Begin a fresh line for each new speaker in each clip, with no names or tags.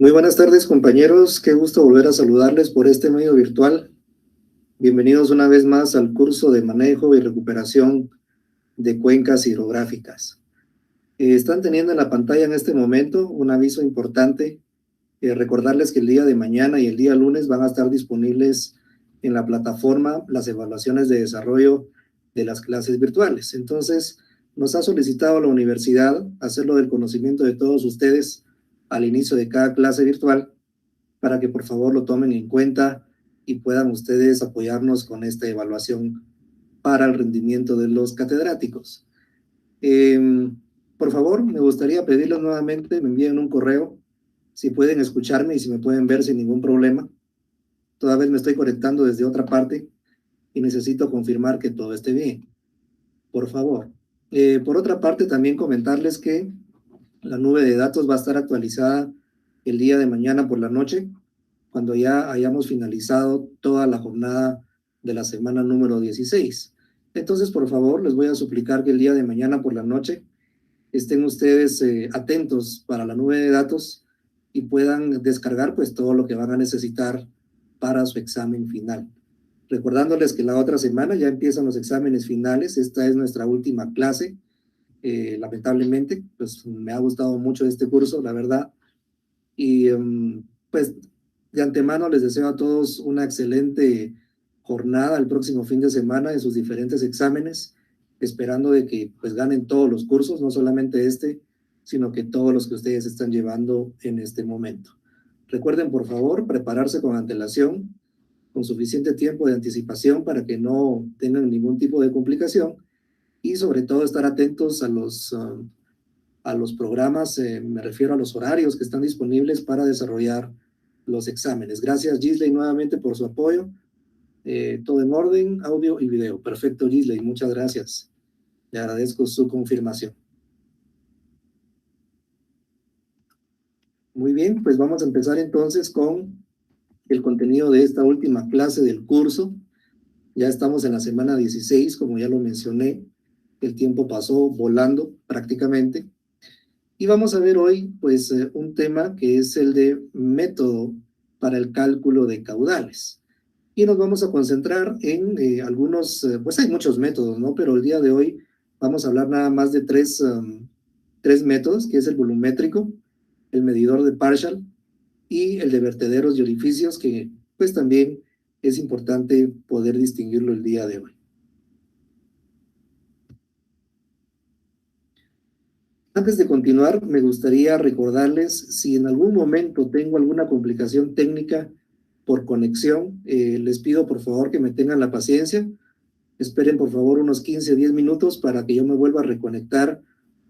Muy buenas tardes, compañeros. Qué gusto volver a saludarles por este medio virtual. Bienvenidos una vez más al curso de manejo y recuperación de cuencas hidrográficas. Están teniendo en la pantalla en este momento un aviso importante. Recordarles que el día de mañana y el día lunes van a estar disponibles en la plataforma las evaluaciones de desarrollo de las clases virtuales. Entonces, nos ha solicitado la universidad hacerlo del conocimiento de todos ustedes al inicio de cada clase virtual, para que por favor lo tomen en cuenta y puedan ustedes apoyarnos con esta evaluación para el rendimiento de los catedráticos. Por favor, me gustaría pedirles nuevamente, me envíen un correo, si pueden escucharme y si me pueden ver sin ningún problema. Toda vez me estoy conectando desde otra parte y necesito confirmar que todo esté bien. Por favor. Por otra parte, también comentarles que la nube de datos va a estar actualizada el día de mañana por la noche, cuando ya hayamos finalizado toda la jornada de la semana número 16. Entonces, por favor, les voy a suplicar que el día de mañana por la noche estén ustedes atentos para la nube de datos y puedan descargar pues todo lo que van a necesitar para su examen final. Recordándoles que la otra semana ya empiezan los exámenes finales. Esta es nuestra última clase. Lamentablemente, pues me ha gustado mucho este curso, la verdad. Y pues de antemano les deseo a todos una excelente jornada el próximo fin de semana en sus diferentes exámenes, esperando de que pues ganen todos los cursos, no solamente este, sino que todos los que ustedes están llevando en este momento. Recuerden, por favor, prepararse con antelación, con suficiente tiempo de anticipación para que no tengan ningún tipo de complicación y sobre todo estar atentos a los programas, me refiero a los horarios que están disponibles para desarrollar los exámenes. Gracias, Gisley, nuevamente por su apoyo. Todo en orden, audio y video. Perfecto, Gisley, muchas gracias. Le agradezco su confirmación. Muy bien, pues vamos a empezar entonces con el contenido de esta última clase del curso. Ya estamos en la semana 16, como ya lo mencioné. El tiempo pasó volando prácticamente. Y vamos a ver hoy, pues, un tema que es el de método para el cálculo de caudales. Y nos vamos a concentrar en algunos, pues hay muchos métodos, ¿no? Pero el día de hoy vamos a hablar nada más de tres métodos, que es el volumétrico, el medidor de Parshall y el de vertederos y orificios, que pues también es importante poder distinguirlo el día de hoy. Antes de continuar, me gustaría recordarles, si en algún momento tengo alguna complicación técnica por conexión, les pido por favor que me tengan la paciencia. Esperen por favor unos 15, 10 minutos para que yo me vuelva a reconectar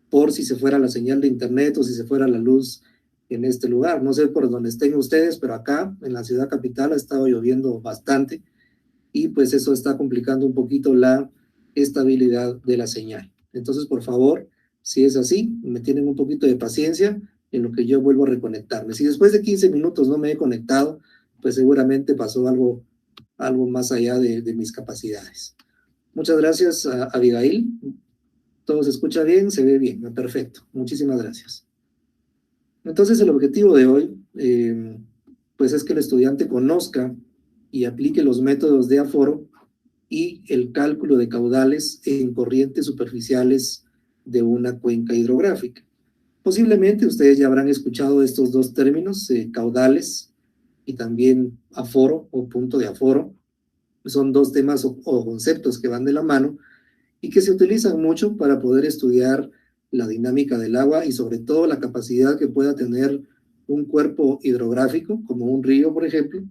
por si se fuera la señal de internet o si se fuera la luz en este lugar. No sé por dónde estén ustedes, pero acá en la ciudad capital ha estado lloviendo bastante y pues eso está complicando un poquito la estabilidad de la señal. Entonces, por favor, si es así, me tienen un poquito de paciencia en lo que yo vuelvo a reconectarme. Si después de 15 minutos no me he conectado, pues seguramente pasó algo más allá de mis capacidades. Muchas gracias, Abigail. Todo se escucha bien, se ve bien, perfecto. Muchísimas gracias. Entonces, el objetivo de hoy, pues es que el estudiante conozca y aplique los métodos de aforo y el cálculo de caudales en corrientes superficiales de una cuenca hidrográfica. Posiblemente ustedes ya habrán escuchado estos dos términos, caudales y también aforo o punto de aforo. Son dos temas o conceptos que van de la mano y que se utilizan mucho para poder estudiar la dinámica del agua y sobre todo la capacidad que pueda tener un cuerpo hidrográfico, como un río, por ejemplo,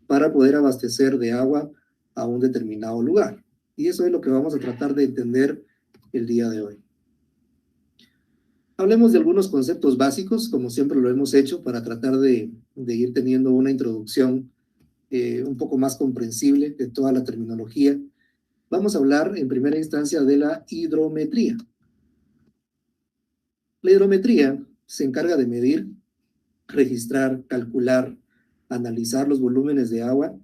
para poder abastecer de agua a un determinado lugar. Y eso es lo que vamos a tratar de entender el día de hoy. Hablemos de algunos conceptos básicos, como siempre lo hemos hecho, para tratar de ir teniendo una introducción un poco más comprensible de toda la terminología. Vamos a hablar en primera instancia de la hidrometría. La hidrometría se encarga de medir, registrar, calcular, analizar los volúmenes de agua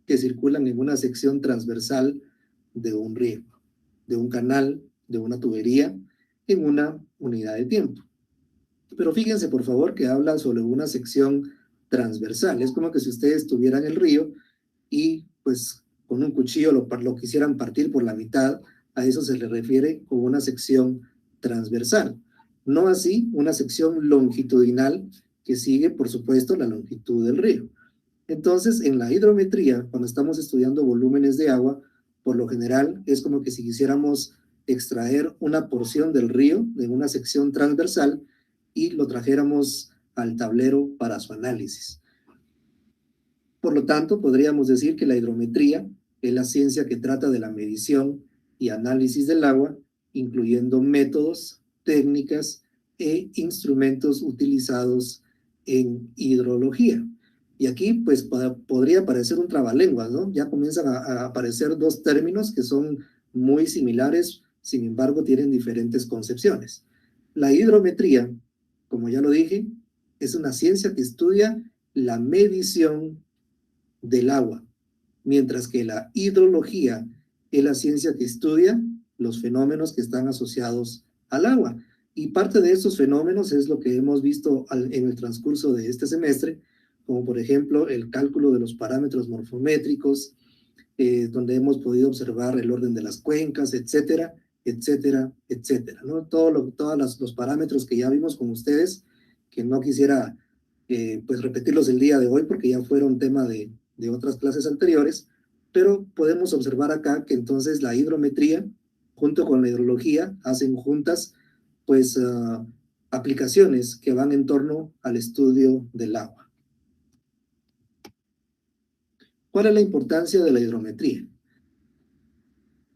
que circulan en una sección transversal de un río, de un canal, de una tubería, en una unidad de tiempo. Pero fíjense, por favor, que habla sobre una sección transversal. Es como que si ustedes tuvieran el río y pues con un cuchillo lo quisieran partir por la mitad, a eso se le refiere con una sección transversal. No así una sección longitudinal que sigue, por supuesto, la longitud del río. Entonces, en la hidrometría, cuando estamos estudiando volúmenes de agua, por lo general es como que si quisiéramos extraer una porción del río de una sección transversal y lo trajéramos al tablero para su análisis. Por lo tanto, podríamos decir que la hidrometría es la ciencia que trata de la medición y análisis del agua, incluyendo métodos, técnicas e instrumentos utilizados en hidrología. Y aquí, pues, podría parecer un trabalenguas, ¿no? Ya comienzan a aparecer dos términos que son muy similares, sin embargo, tienen diferentes concepciones. La hidrometría, como ya lo dije, es una ciencia que estudia la medición del agua, mientras que la hidrología es la ciencia que estudia los fenómenos que están asociados al agua. Y parte de estos fenómenos es lo que hemos visto en el transcurso de este semestre, como por ejemplo el cálculo de los parámetros morfométricos, donde hemos podido observar el orden de las cuencas, etcétera, etcétera, etcétera, ¿no? Todos los parámetros que ya vimos con ustedes, que no quisiera pues repetirlos el día de hoy porque ya fueron tema de otras clases anteriores, pero podemos observar acá que entonces la hidrometría junto con la hidrología hacen juntas pues aplicaciones que van en torno al estudio del agua. ¿Cuál es la importancia de la hidrometría?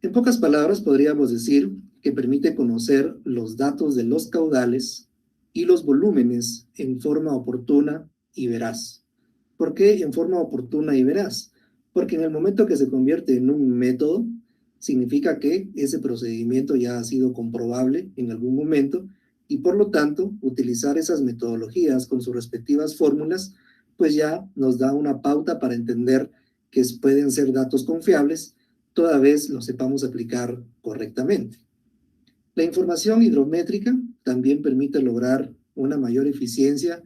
En pocas palabras podríamos decir que permite conocer los datos de los caudales y los volúmenes en forma oportuna y veraz. ¿Por qué en forma oportuna y veraz? Porque en el momento que se convierte en un método, significa que ese procedimiento ya ha sido comprobable en algún momento y por lo tanto utilizar esas metodologías con sus respectivas fórmulas, pues ya nos da una pauta para entender que pueden ser datos confiables toda vez lo sepamos aplicar correctamente. La información hidrométrica también permite lograr una mayor eficiencia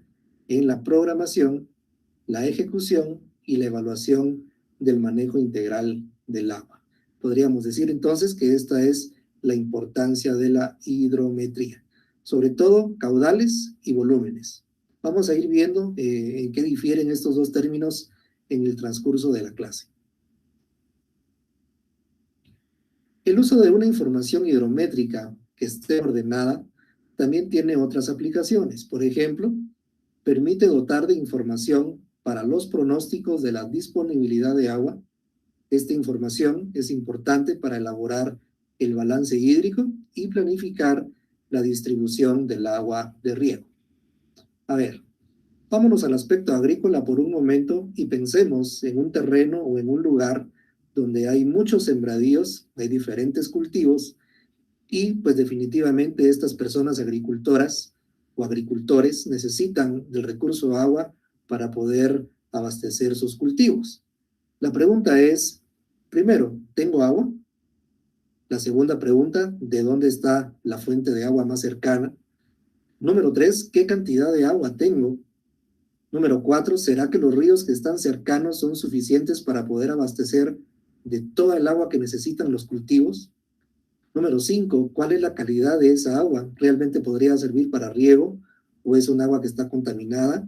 en la programación, la ejecución y la evaluación del manejo integral del agua. Podríamos decir entonces que esta es la importancia de la hidrometría, sobre todo caudales y volúmenes. Vamos a ir viendo en qué difieren estos dos términos en el transcurso de la clase. El uso de una información hidrométrica que esté ordenada también tiene otras aplicaciones. Por ejemplo, permite dotar de información para los pronósticos de la disponibilidad de agua. Esta información es importante para elaborar el balance hídrico y planificar la distribución del agua de riego. A ver, vámonos al aspecto agrícola por un momento y pensemos en un terreno o en un lugar donde hay muchos sembradíos, hay diferentes cultivos y pues definitivamente estas personas agricultoras o agricultores necesitan del recurso agua para poder abastecer sus cultivos. La pregunta es, primero, ¿tengo agua? La segunda pregunta, ¿de dónde está la fuente de agua más cercana? Número 3, ¿qué cantidad de agua tengo? Número 4, ¿será que los ríos que están cercanos son suficientes para poder abastecer de toda el agua que necesitan los cultivos? Número 5, ¿cuál es la calidad de esa agua? ¿Realmente podría servir para riego o es un agua que está contaminada?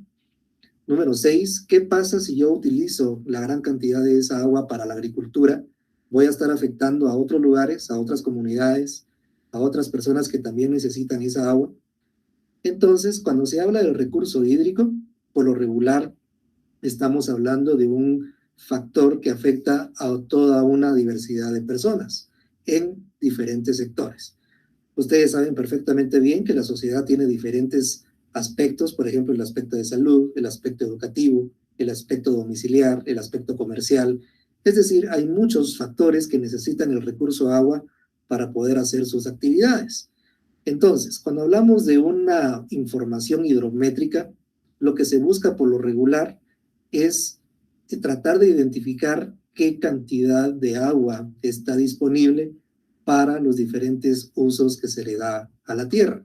Número 6, ¿qué pasa si yo utilizo la gran cantidad de esa agua para la agricultura? Voy a estar afectando a otros lugares, a otras comunidades, a otras personas que también necesitan esa agua. Entonces, cuando se habla del recurso hídrico, por lo regular estamos hablando de un factor que afecta a toda una diversidad de personas en diferentes sectores. Ustedes saben perfectamente bien que la sociedad tiene diferentes aspectos, por ejemplo, el aspecto de salud, el aspecto educativo, el aspecto domiciliar, el aspecto comercial. Es decir, hay muchos factores que necesitan el recurso agua para poder hacer sus actividades. Entonces, cuando hablamos de una información hidrométrica, lo que se busca por lo regular es tratar de identificar qué cantidad de agua está disponible para los diferentes usos que se le da a la tierra.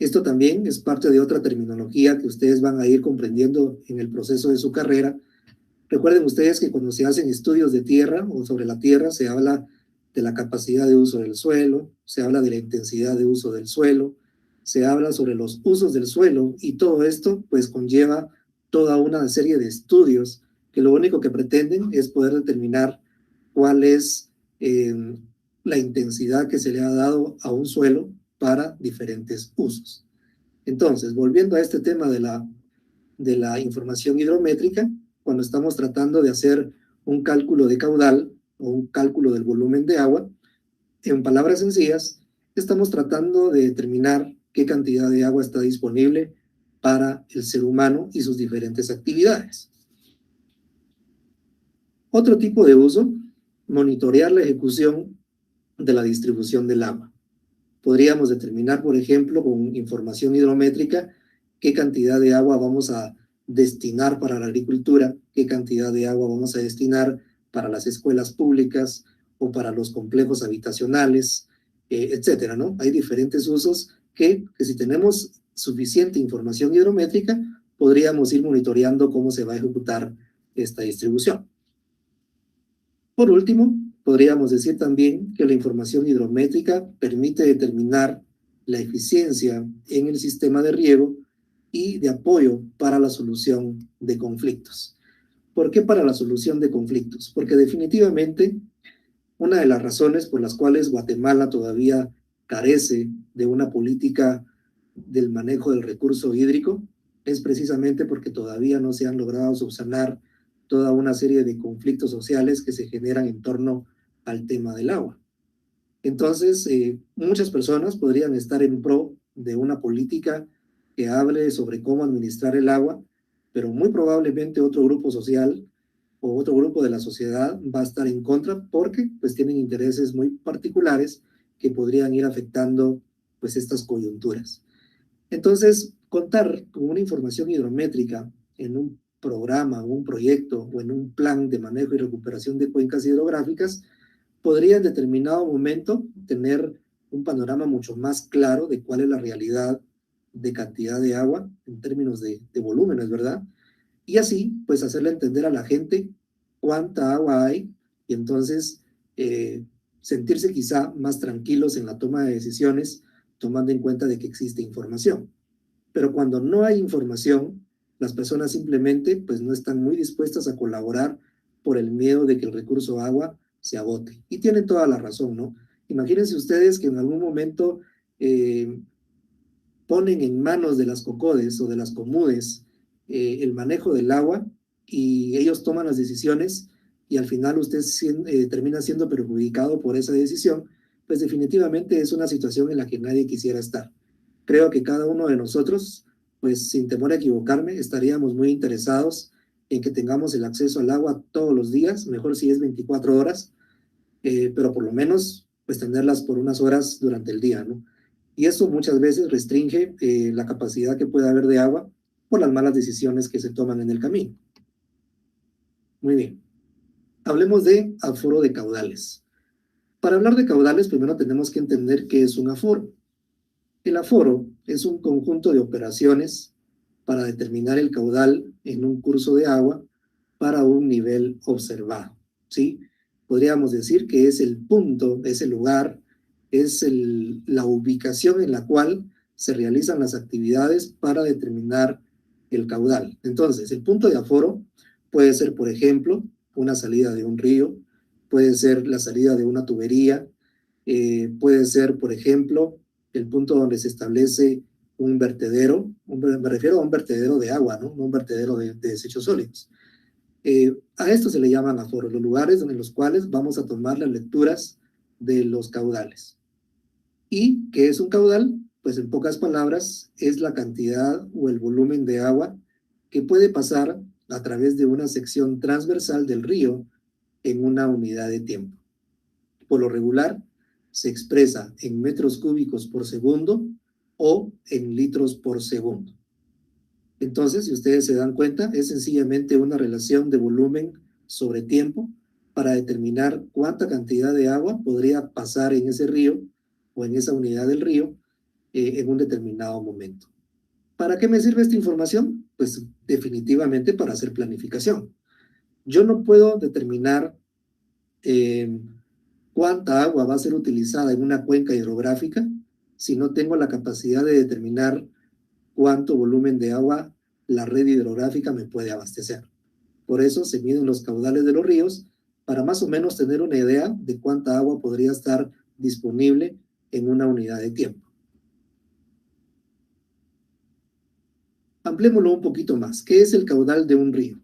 Esto también es parte de otra terminología que ustedes van a ir comprendiendo en el proceso de su carrera. Recuerden ustedes que cuando se hacen estudios de tierra o sobre la tierra, se habla de la capacidad de uso del suelo, se habla de la intensidad de uso del suelo, se habla sobre los usos del suelo, y todo esto pues conlleva toda una serie de estudios que lo único que pretenden es poder determinar cuál es la intensidad que se le ha dado a un suelo para diferentes usos. Entonces, volviendo a este tema de la información hidrométrica, cuando estamos tratando de hacer un cálculo de caudal o un cálculo del volumen de agua, en palabras sencillas, estamos tratando de determinar qué cantidad de agua está disponible para el ser humano y sus diferentes actividades. Otro tipo de uso, monitorear la ejecución de la distribución del agua. Podríamos determinar, por ejemplo, con información hidrométrica, qué cantidad de agua vamos a destinar para la agricultura, qué cantidad de agua vamos a destinar para las escuelas públicas o para los complejos habitacionales, etcétera, ¿no? Hay diferentes usos que si tenemos suficiente información hidrométrica, podríamos ir monitoreando cómo se va a ejecutar esta distribución. Por último, podríamos decir también que la información hidrométrica permite determinar la eficiencia en el sistema de riego y de apoyo para la solución de conflictos. ¿Por qué para la solución de conflictos? Porque definitivamente una de las razones por las cuales Guatemala todavía carece de una política del manejo del recurso hídrico es precisamente porque todavía no se han logrado subsanar toda una serie de conflictos sociales que se generan en torno al tema del agua. Entonces, muchas personas podrían estar en pro de una política que hable sobre cómo administrar el agua, pero muy probablemente otro grupo social o otro grupo de la sociedad va a estar en contra porque pues tienen intereses muy particulares que podrían ir afectando pues estas coyunturas. Entonces, contar con una información hidrométrica en un programa, un proyecto o en un plan de manejo y recuperación de cuencas hidrográficas podría en determinado momento tener un panorama mucho más claro de cuál es la realidad de cantidad de agua en términos de volúmenes, ¿verdad? Y así, pues hacerle entender a la gente cuánta agua hay y entonces sentirse quizá más tranquilos en la toma de decisiones, tomando en cuenta de que existe información. Pero cuando no hay información, las personas simplemente pues no están muy dispuestas a colaborar por el miedo de que el recurso agua se agote. Y tienen toda la razón, ¿no? Imagínense ustedes que en algún momento eh, ponen en manos de las COCODES o de las COMUDES el manejo del agua y ellos toman las decisiones y al final usted termina siendo perjudicado por esa decisión, pues definitivamente es una situación en la que nadie quisiera estar. Creo que cada uno de nosotros, pues sin temor a equivocarme, estaríamos muy interesados en que tengamos el acceso al agua todos los días, mejor si es 24 horas, pero por lo menos pues tenerlas por unas horas durante el día, ¿no? Y eso muchas veces restringe la capacidad que puede haber de agua por las malas decisiones que se toman en el camino. Muy bien. Hablemos de aforo de caudales. Para hablar de caudales, primero tenemos que entender qué es un aforo. El aforo es un conjunto de operaciones para determinar el caudal en un curso de agua para un nivel observado, ¿sí? Podríamos decir que es el punto, es el lugar, es la ubicación en la cual se realizan las actividades para determinar el caudal. Entonces, el punto de aforo puede ser, por ejemplo, una salida de un río, puede ser la salida de una tubería, puede ser, por ejemplo, el punto donde se establece un vertedero, me refiero a un vertedero de agua, ¿no? No un vertedero de desechos sólidos. A esto se le llaman aforos, los lugares en los cuales vamos a tomar las lecturas de los caudales. ¿Y qué es un caudal? Pues en pocas palabras es la cantidad o el volumen de agua que puede pasar a través de una sección transversal del río en una unidad de tiempo. Por lo regular, se expresa en metros cúbicos por segundo o en litros por segundo. Entonces, si ustedes se dan cuenta, es sencillamente una relación de volumen sobre tiempo para determinar cuánta cantidad de agua podría pasar en ese río o en esa unidad del río en un determinado momento. ¿Para qué me sirve esta información? Pues definitivamente para hacer planificación. Yo no puedo determinar cuánta agua va a ser utilizada en una cuenca hidrográfica si no tengo la capacidad de determinar cuánto volumen de agua la red hidrográfica me puede abastecer. Por eso se miden los caudales de los ríos para más o menos tener una idea de cuánta agua podría estar disponible en una unidad de tiempo. Ampliémoslo un poquito más. ¿Qué es el caudal de un río?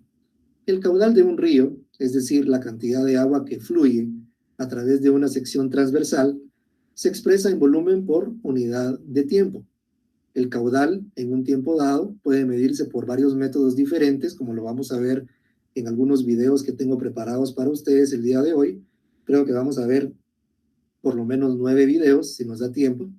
El caudal de un río, es decir, la cantidad de agua que fluye a través de una sección transversal, se expresa en volumen por unidad de tiempo. El caudal en un tiempo dado puede medirse por varios métodos diferentes, como lo vamos a ver en algunos videos que tengo preparados para ustedes el día de hoy. Creo que vamos a ver por lo menos 9 videos, si nos da tiempo.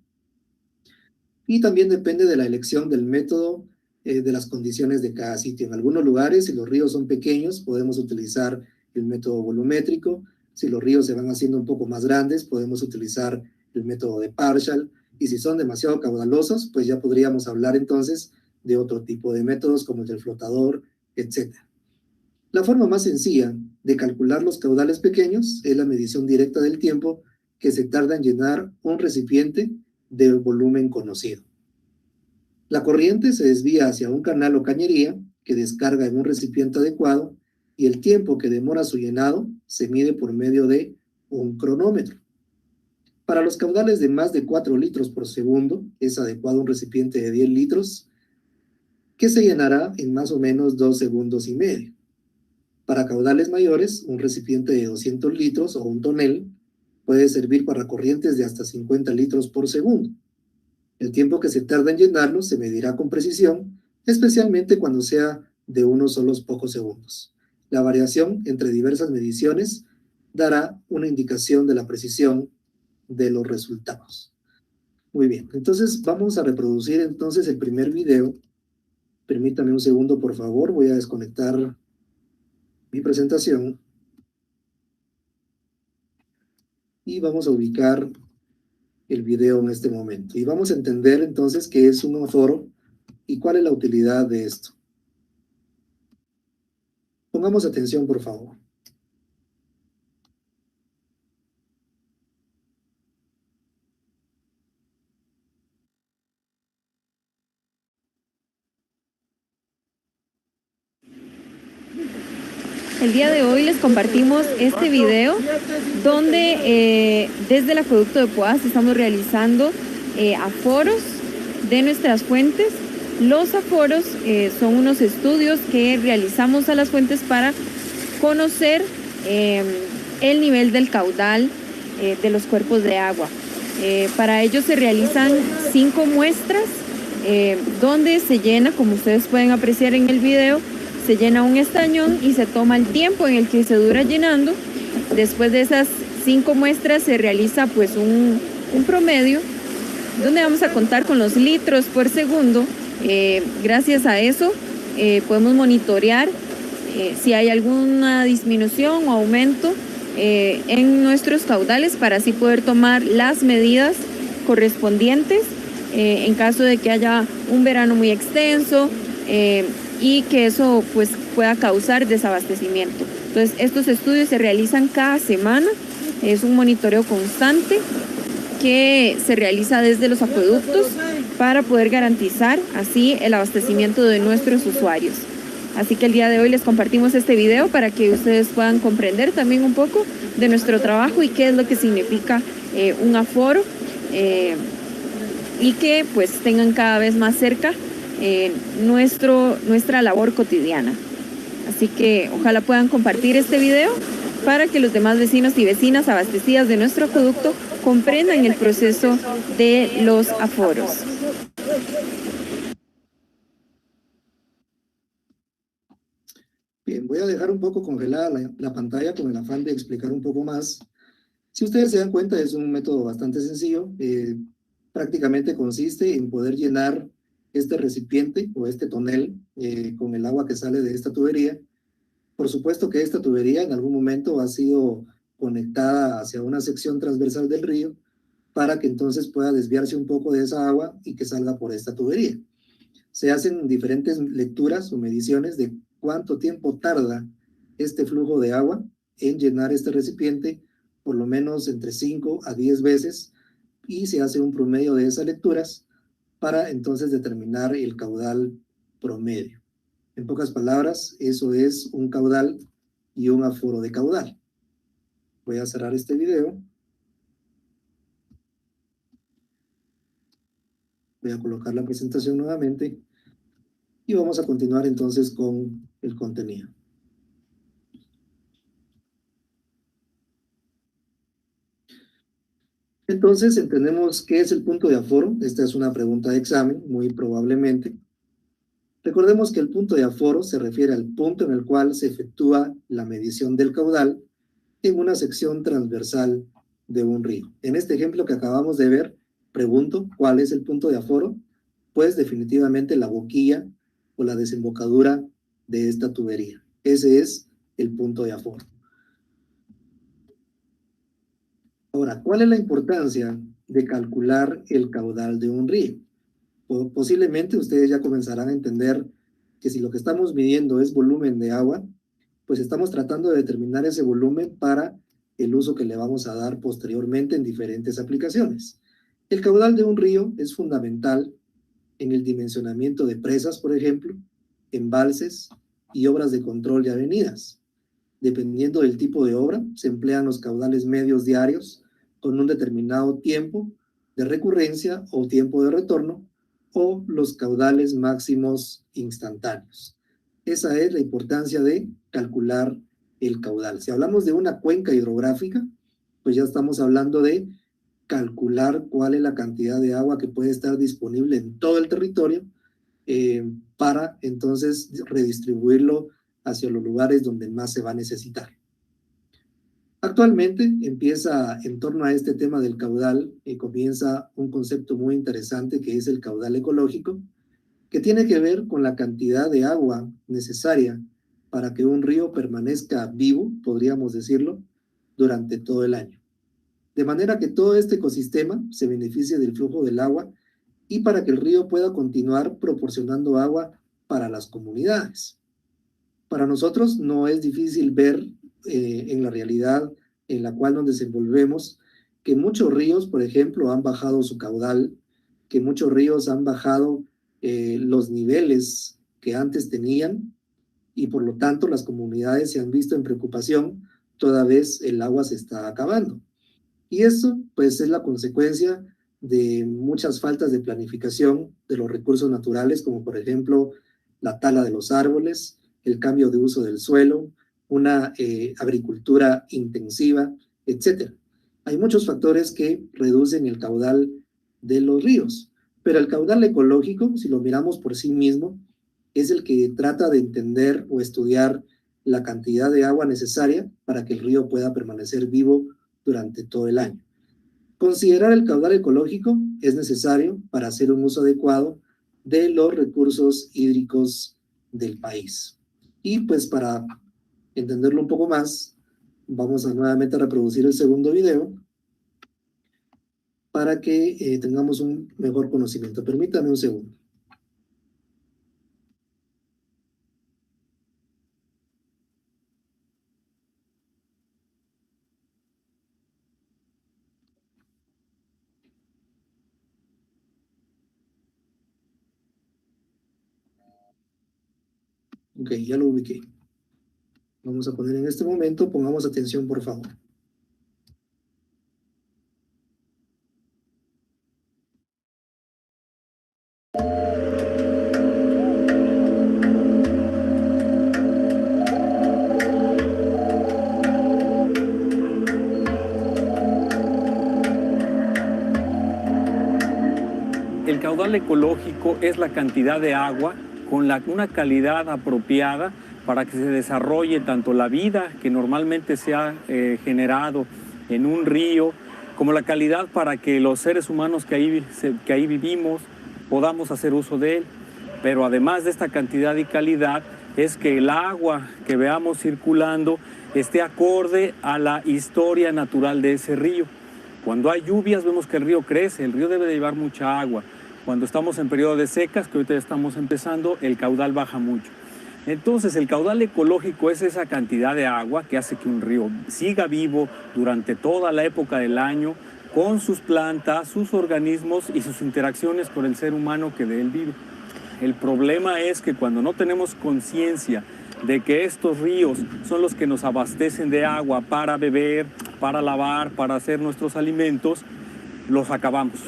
Y también depende de la elección del método, de las condiciones de cada sitio. En algunos lugares, si los ríos son pequeños, podemos utilizar el método volumétrico. Si los ríos se van haciendo un poco más grandes, podemos utilizar el método de Partial. Y si son demasiado caudalosos, pues ya podríamos hablar entonces de otro tipo de métodos como el del flotador, etc. La forma más sencilla de calcular los caudales pequeños es la medición directa del tiempo que se tarda en llenar un recipiente del volumen conocido. La corriente se desvía hacia un canal o cañería que descarga en un recipiente adecuado y el tiempo que demora su llenado se mide por medio de un cronómetro. Para los caudales de más de 4 litros por segundo es adecuado un recipiente de 10 litros que se llenará en más o menos 2 segundos y medio. Para caudales mayores, un recipiente de 200 litros o un tonel puede servir para corrientes de hasta 50 litros por segundo. El tiempo que se tarda en llenarlo se medirá con precisión, especialmente cuando sea de unos solos pocos segundos. La variación entre diversas mediciones dará una indicación de la precisión de los resultados. Muy bien, entonces vamos a reproducir entonces el primer video. Permítame un segundo, por favor, voy a desconectar mi presentación y vamos a ubicar el video en este momento. Y vamos a entender entonces qué es un aforo y cuál es la utilidad de esto. Pongamos atención, por favor.
El día de hoy les compartimos este video donde desde el acueducto de Poás estamos realizando aforos de nuestras fuentes. Los aforos son unos estudios que realizamos a las fuentes para conocer el nivel del caudal de los cuerpos de agua. Para ello se realizan 5 muestras donde se llena, como ustedes pueden apreciar en el video, se llena un estañón y se toma el tiempo en el que se dura llenando. Después de esas 5 muestras se realiza pues un promedio donde vamos a contar con los litros por segundo. Gracias a eso podemos monitorear si hay alguna disminución o aumento en nuestros caudales para así poder tomar las medidas correspondientes en caso de que haya un verano muy extenso y que eso pues pueda causar desabastecimiento. Entonces estos estudios se realizan cada semana, es un monitoreo constante que se realiza desde los acueductos para poder garantizar así el abastecimiento de nuestros usuarios. Así que el día de hoy les compartimos este video para que ustedes puedan comprender también un poco de nuestro trabajo y qué es lo que significa un aforo y que pues tengan cada vez más cerca nuestra labor cotidiana. Así que ojalá puedan compartir este video para que los demás vecinos y vecinas abastecidas de nuestro acueducto comprendan el proceso de los aforos.
Bien, voy a dejar un poco congelada la pantalla con el afán de explicar un poco más. Si ustedes se dan cuenta, es un método bastante sencillo. Prácticamente consiste en poder llenar este recipiente o este tonel con el agua que sale de esta tubería. Por supuesto que esta tubería en algún momento ha sido conectada hacia una sección transversal del río para que entonces pueda desviarse un poco de esa agua y que salga por esta tubería. Se hacen diferentes lecturas o mediciones de cuánto tiempo tarda este flujo de agua en llenar este recipiente, por lo menos entre 5 a 10 veces, y se hace un promedio de esas lecturas para entonces determinar el caudal promedio. En pocas palabras, eso es un caudal y un aforo de caudal. Voy a cerrar este video. Voy a colocar la presentación nuevamente y vamos a continuar entonces con el contenido. Entonces, entendemos qué es el punto de aforo. Esta es una pregunta de examen, muy probablemente. Recordemos que el punto de aforo se refiere al punto en el cual se efectúa la medición del caudal en una sección transversal de un río. En este ejemplo que acabamos de ver, pregunto, ¿cuál es el punto de aforo? Pues definitivamente la boquilla o la desembocadura de esta tubería. Ese es el punto de aforo. Ahora, ¿cuál es la importancia de calcular el caudal de un río? Posiblemente ustedes ya comenzarán a entender que si lo que estamos midiendo es volumen de agua, pues estamos tratando de determinar ese volumen para el uso que le vamos a dar posteriormente en diferentes aplicaciones. El caudal de un río es fundamental en el dimensionamiento de presas, por ejemplo, embalses y obras de control de avenidas. Dependiendo del tipo de obra, se emplean los caudales medios diarios con un determinado tiempo de recurrencia o tiempo de retorno, o los caudales máximos instantáneos. Esa es la importancia de calcular el caudal. Si hablamos de una cuenca hidrográfica, pues ya estamos hablando de calcular cuál es la cantidad de agua que puede estar disponible en todo el territorio para entonces redistribuirlo hacia los lugares donde más se va a necesitar. Actualmente empieza en torno a este tema del caudal y comienza un concepto muy interesante que es el caudal ecológico, que tiene que ver con la cantidad de agua necesaria para que un río permanezca vivo, podríamos decirlo, durante todo el año. De manera que todo este ecosistema se beneficie del flujo del agua y para que el río pueda continuar proporcionando agua para las comunidades. Para nosotros no es difícil ver en la realidad en la cual nos desenvolvemos que muchos ríos, por ejemplo, han bajado su caudal, que muchos ríos han bajado los niveles que antes tenían y por lo tanto las comunidades se han visto en preocupación toda vez el agua se está acabando. Y eso pues es la consecuencia de muchas faltas de planificación de los recursos naturales, como por ejemplo la tala de los árboles, el cambio de uso del suelo, una agricultura intensiva, etc. Hay muchos factores que reducen el caudal de los ríos, pero el caudal ecológico, si lo miramos por sí mismo, es el que trata de entender o estudiar la cantidad de agua necesaria para que el río pueda permanecer vivo durante todo el año. Considerar el caudal ecológico es necesario para hacer un uso adecuado de los recursos hídricos del país. Y pues para entenderlo un poco más, vamos a nuevamente reproducir el segundo video para que tengamos un mejor conocimiento. Permítame un segundo. Ok, ya lo ubiqué. Vamos a poner en este momento, pongamos atención por favor.
El caudal ecológico es la cantidad de agua con una calidad apropiada para que se desarrolle tanto la vida que normalmente se ha generado en un río, como la calidad para que los seres humanos que ahí vivimos podamos hacer uso de él. Pero además de esta cantidad y calidad, es que el agua que veamos circulando esté acorde a la historia natural de ese río. Cuando hay lluvias vemos que el río crece, el río debe de llevar mucha agua. Cuando estamos en periodo de secas, que ahorita ya estamos empezando, el caudal baja mucho. Entonces el caudal ecológico es esa cantidad de agua que hace que un río siga vivo durante toda la época del año, con sus plantas, sus organismos y sus interacciones con el ser humano que de él vive. El problema es que cuando no tenemos conciencia de que estos ríos son los que nos abastecen de agua para beber, para lavar, para hacer nuestros alimentos, los acabamos.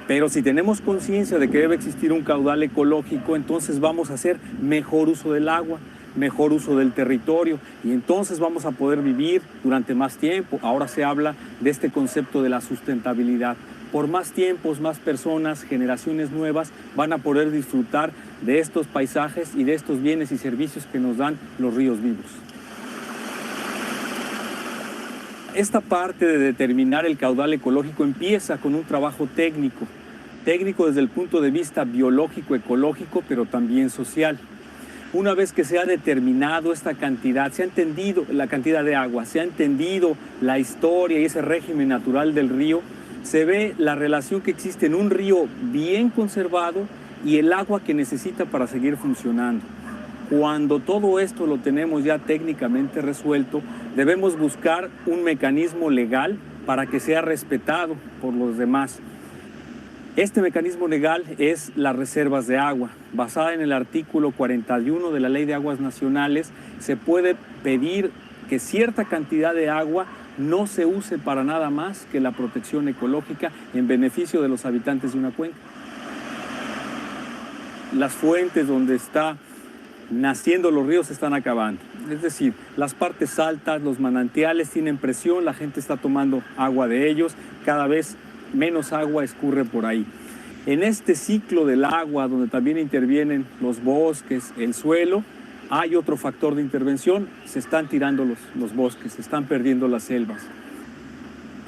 Pero si tenemos conciencia de que debe existir un caudal ecológico, entonces vamos a hacer mejor uso del agua, mejor uso del territorio, y entonces vamos a poder vivir durante más tiempo. Ahora se habla de este concepto de la sustentabilidad. Por más tiempos, más personas, generaciones nuevas van a poder disfrutar de estos paisajes y de estos bienes y servicios que nos dan los ríos vivos. Esta parte de determinar el caudal ecológico empieza con un trabajo técnico desde el punto de vista biológico, ecológico, pero también social. Una vez que se ha determinado esta cantidad, se ha entendido la cantidad de agua, se ha entendido la historia y ese régimen natural del río, se ve la relación que existe en un río bien conservado y el agua que necesita para seguir funcionando. Cuando todo esto lo tenemos ya técnicamente resuelto, debemos buscar un mecanismo legal para que sea respetado por los demás. Este mecanismo legal es las reservas de agua. Basada en el artículo 41 de la Ley de Aguas Nacionales, se puede pedir que cierta cantidad de agua no se use para nada más que la protección ecológica en beneficio de los habitantes de una cuenca. Las fuentes donde está naciendo los ríos se están acabando. Es decir, las partes altas, los manantiales tienen presión, la gente está tomando agua de ellos, cada vez menos agua escurre por ahí. En este ciclo del agua, donde también intervienen los bosques, el suelo, hay otro factor de intervención: se están tirando los bosques, se están perdiendo las selvas.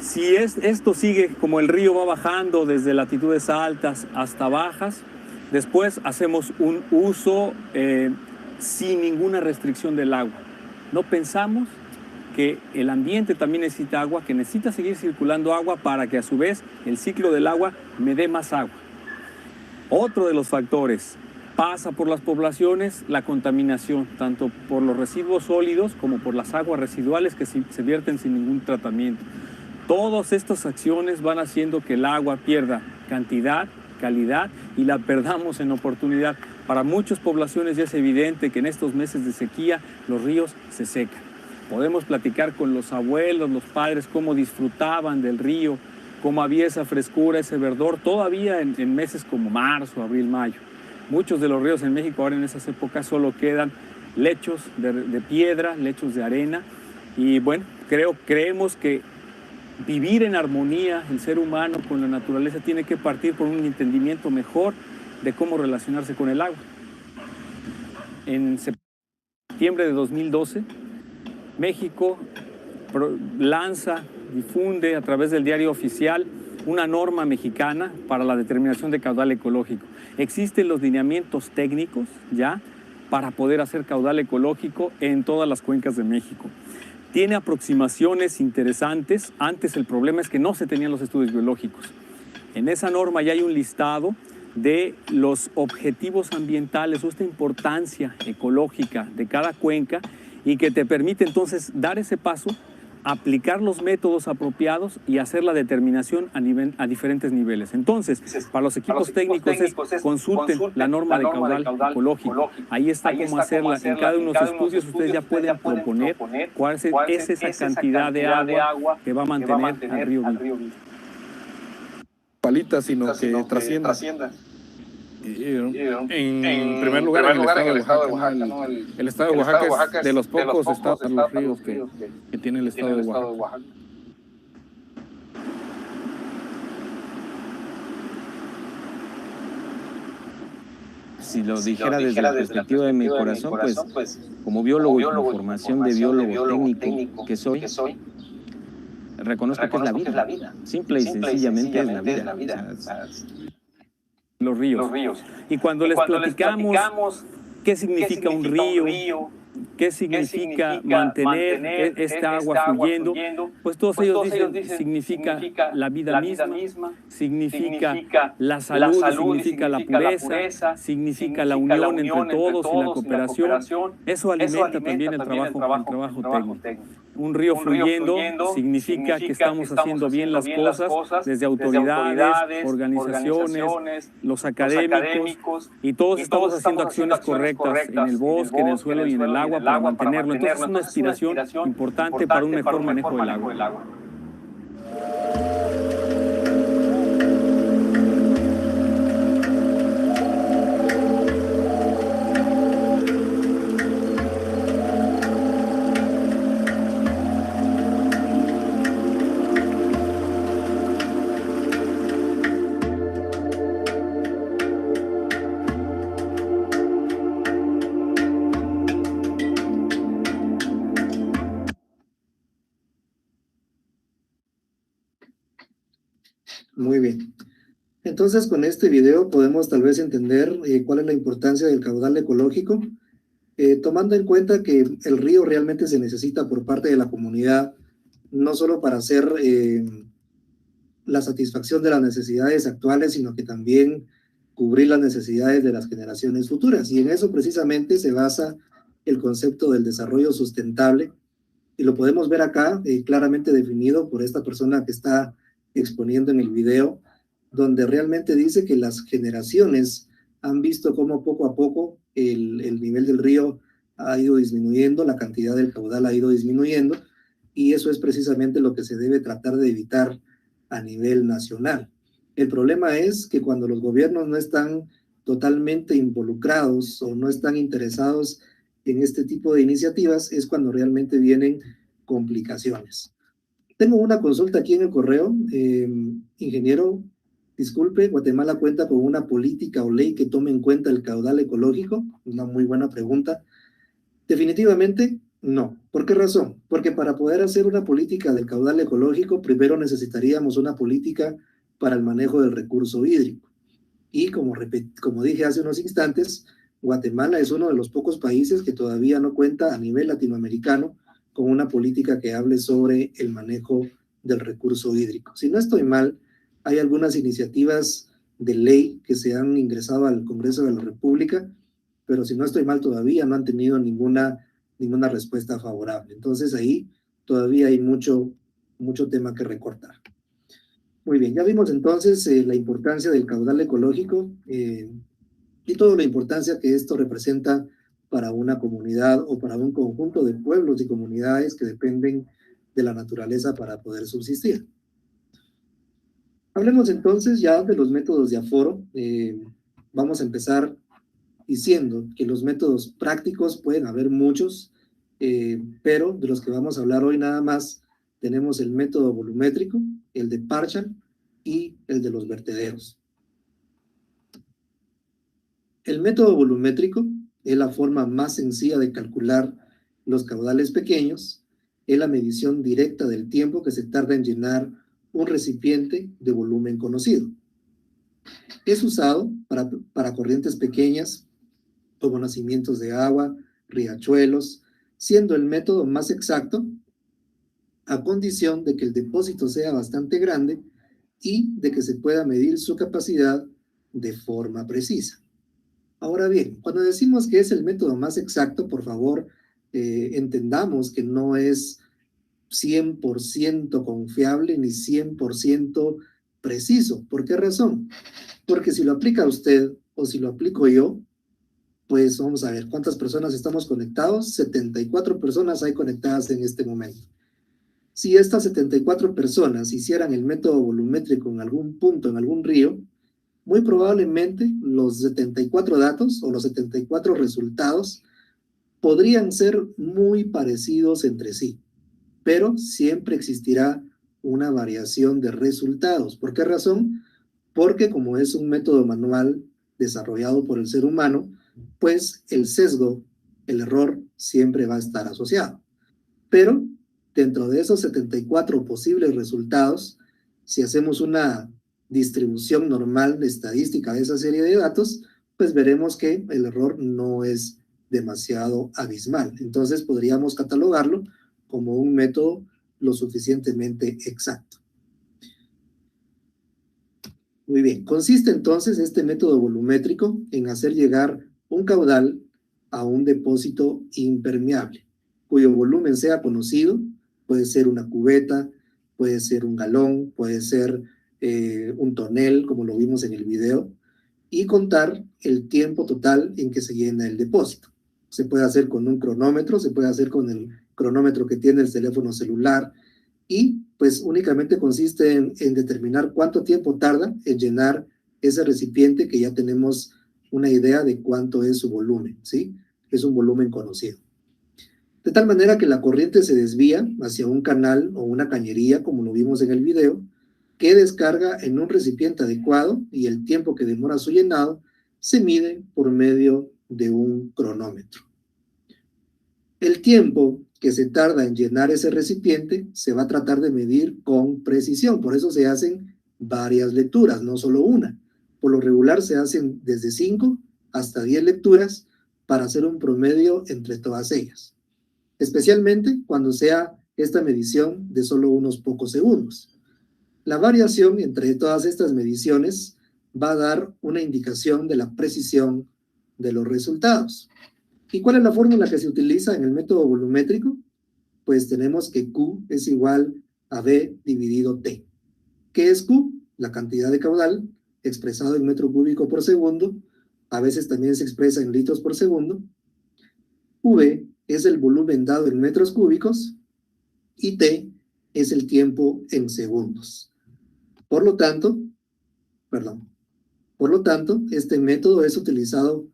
Si esto sigue como el río va bajando desde latitudes altas hasta bajas, después hacemos un uso sin ninguna restricción del agua. No pensamos que el ambiente también necesita agua, que necesita seguir circulando agua para que a su vez el ciclo del agua me dé más agua. Otro de los factores: pasa por las poblaciones la contaminación, tanto por los residuos sólidos como por las aguas residuales que se vierten sin ningún tratamiento. Todas estas acciones van haciendo que el agua pierda cantidad, calidad y la perdamos en oportunidad. Para muchas poblaciones ya es evidente que en estos meses de sequía los ríos se secan. Podemos platicar con los abuelos, los padres, cómo disfrutaban del río, cómo había esa frescura, ese verdor, todavía en meses como marzo, abril, mayo. Muchos de los ríos en México ahora en esas épocas solo quedan lechos de piedra, lechos de arena. Y bueno, creemos que vivir en armonía el ser humano con la naturaleza tiene que partir por un entendimiento mejor de cómo relacionarse con el agua. En septiembre de 2012, México difunde a través del Diario Oficial una norma mexicana para la determinación de caudal ecológico. Existen los lineamientos técnicos ya para poder hacer caudal ecológico en todas las cuencas de México. Tiene aproximaciones interesantes. Antes el problema es que no se tenían los estudios biológicos. En esa norma ya hay un listado de los objetivos ambientales o esta importancia ecológica de cada cuenca y que te permite entonces dar ese paso, aplicar los métodos apropiados y hacer la determinación a diferentes niveles. Entonces, para los equipos técnicos es consulten la norma de caudal ecológico. Ahí está cómo hacerla. En cada uno de los estudios ustedes ya pueden proponer cuál es esa cantidad de agua que va a mantener al río vivo.
Palita, sino que trascienda. En primer lugar, el estado de Oaxaca. El estado de Oaxaca es de los pocos estados de los ríos que tiene el estado de Oaxaca.
Si lo dijera desde la perspectiva de mi corazón, pues como biólogo y con formación de biólogo técnico que soy, reconozco que es la vida. Simple y sencillamente es la vida.
Los ríos. Y cuando les platicamos qué significa un río, ¿Qué significa mantener esta agua fluyendo? Pues todos ellos dicen, significa la vida misma, significa la salud, significa la pureza, significa la unión entre todos y la cooperación. Eso alimenta también el trabajo técnico. Un río fluyendo significa que estamos haciendo bien las cosas desde autoridades, organizaciones, los académicos, y todos estamos haciendo acciones correctas en el bosque, en el suelo y en el agua para mantenerlo. Entonces es una aspiración importante para un mejor manejo del agua.
Muy bien. Entonces, con este video podemos tal vez entender cuál es la importancia del caudal ecológico, tomando en cuenta que el río realmente se necesita por parte de la comunidad, no solo para hacer la satisfacción de las necesidades actuales, sino que también cubrir las necesidades de las generaciones futuras. Y en eso precisamente se basa el concepto del desarrollo sustentable, y lo podemos ver acá claramente definido por esta persona que está exponiendo en el video, donde realmente dice que las generaciones han visto cómo poco a poco el nivel del río ha ido disminuyendo, la cantidad del caudal ha ido disminuyendo, y eso es precisamente lo que se debe tratar de evitar a nivel nacional. El problema es que cuando los gobiernos no están totalmente involucrados o no están interesados en este tipo de iniciativas, es cuando realmente vienen complicaciones. Tengo una consulta aquí en el correo. Ingeniero, disculpe, ¿Guatemala cuenta con una política o ley que tome en cuenta el caudal ecológico? Una muy buena pregunta. Definitivamente no. ¿Por qué razón? Porque para poder hacer una política del caudal ecológico, primero necesitaríamos una política para el manejo del recurso hídrico. Y como dije hace unos instantes, Guatemala es uno de los pocos países que todavía no cuenta a nivel latinoamericano con una política que hable sobre el manejo del recurso hídrico. Si no estoy mal, hay algunas iniciativas de ley que se han ingresado al Congreso de la República, pero si no estoy mal todavía no han tenido ninguna respuesta favorable. Entonces ahí todavía hay mucho tema que recortar. Muy bien, ya vimos entonces la importancia del caudal ecológico y toda la importancia que esto representa para una comunidad o para un conjunto de pueblos y comunidades que dependen de la naturaleza para poder subsistir. Hablemos entonces ya de los métodos de aforo. Vamos a empezar diciendo que los métodos prácticos pueden haber muchos, pero de los que vamos a hablar hoy nada más tenemos el método volumétrico, el de Parshall y el de los vertederos. El método volumétrico es la forma más sencilla de calcular los caudales pequeños, es la medición directa del tiempo que se tarda en llenar un recipiente de volumen conocido. Es usado para corrientes pequeñas, como nacimientos de agua, riachuelos, siendo el método más exacto a condición de que el depósito sea bastante grande y de que se pueda medir su capacidad de forma precisa. Ahora bien, cuando decimos que es el método más exacto, por favor, entendamos que no es 100% confiable ni 100% preciso. ¿Por qué razón? Porque si lo aplica usted o si lo aplico yo, pues vamos a ver cuántas personas estamos conectados. 74 personas hay conectadas en este momento. Si estas 74 personas hicieran el método volumétrico en algún punto, en algún río, muy probablemente los 74 datos o los 74 resultados podrían ser muy parecidos entre sí, pero siempre existirá una variación de resultados. ¿Por qué razón? Porque como es un método manual desarrollado por el ser humano, pues el sesgo, el error, siempre va a estar asociado. Pero dentro de esos 74 posibles resultados, si hacemos una distribución normal estadística de esa serie de datos, pues veremos que el error no es demasiado abismal. Entonces podríamos catalogarlo como un método lo suficientemente exacto. Muy bien, consiste entonces este método volumétrico en hacer llegar un caudal a un depósito impermeable, cuyo volumen sea conocido, puede ser una cubeta, puede ser un galón, puede ser un tonel, como lo vimos en el video, y contar el tiempo total en que se llena el depósito. Se puede hacer con un cronómetro, se puede hacer con el cronómetro que tiene el teléfono celular, y pues únicamente consiste en determinar cuánto tiempo tarda en llenar ese recipiente, que ya tenemos una idea de cuánto es su volumen, ¿sí? Es un volumen conocido. De tal manera que la corriente se desvía hacia un canal o una cañería, como lo vimos en el video, que descarga en un recipiente adecuado, y el tiempo que demora su llenado se mide por medio de un cronómetro. El tiempo que se tarda en llenar ese recipiente se va a tratar de medir con precisión, por eso se hacen varias lecturas, no solo una. Por lo regular se hacen desde 5 hasta 10 lecturas para hacer un promedio entre todas ellas, especialmente cuando sea esta medición de solo unos pocos segundos. La variación entre todas estas mediciones va a dar una indicación de la precisión de los resultados. ¿Y cuál es la fórmula que se utiliza en el método volumétrico? Pues tenemos que Q es igual a V dividido T. ¿Qué es Q? La cantidad de caudal expresado en metro cúbico por segundo, a veces también se expresa en litros por segundo. V es el volumen dado en metros cúbicos y T es el tiempo en segundos. Por lo tanto, este método es utilizado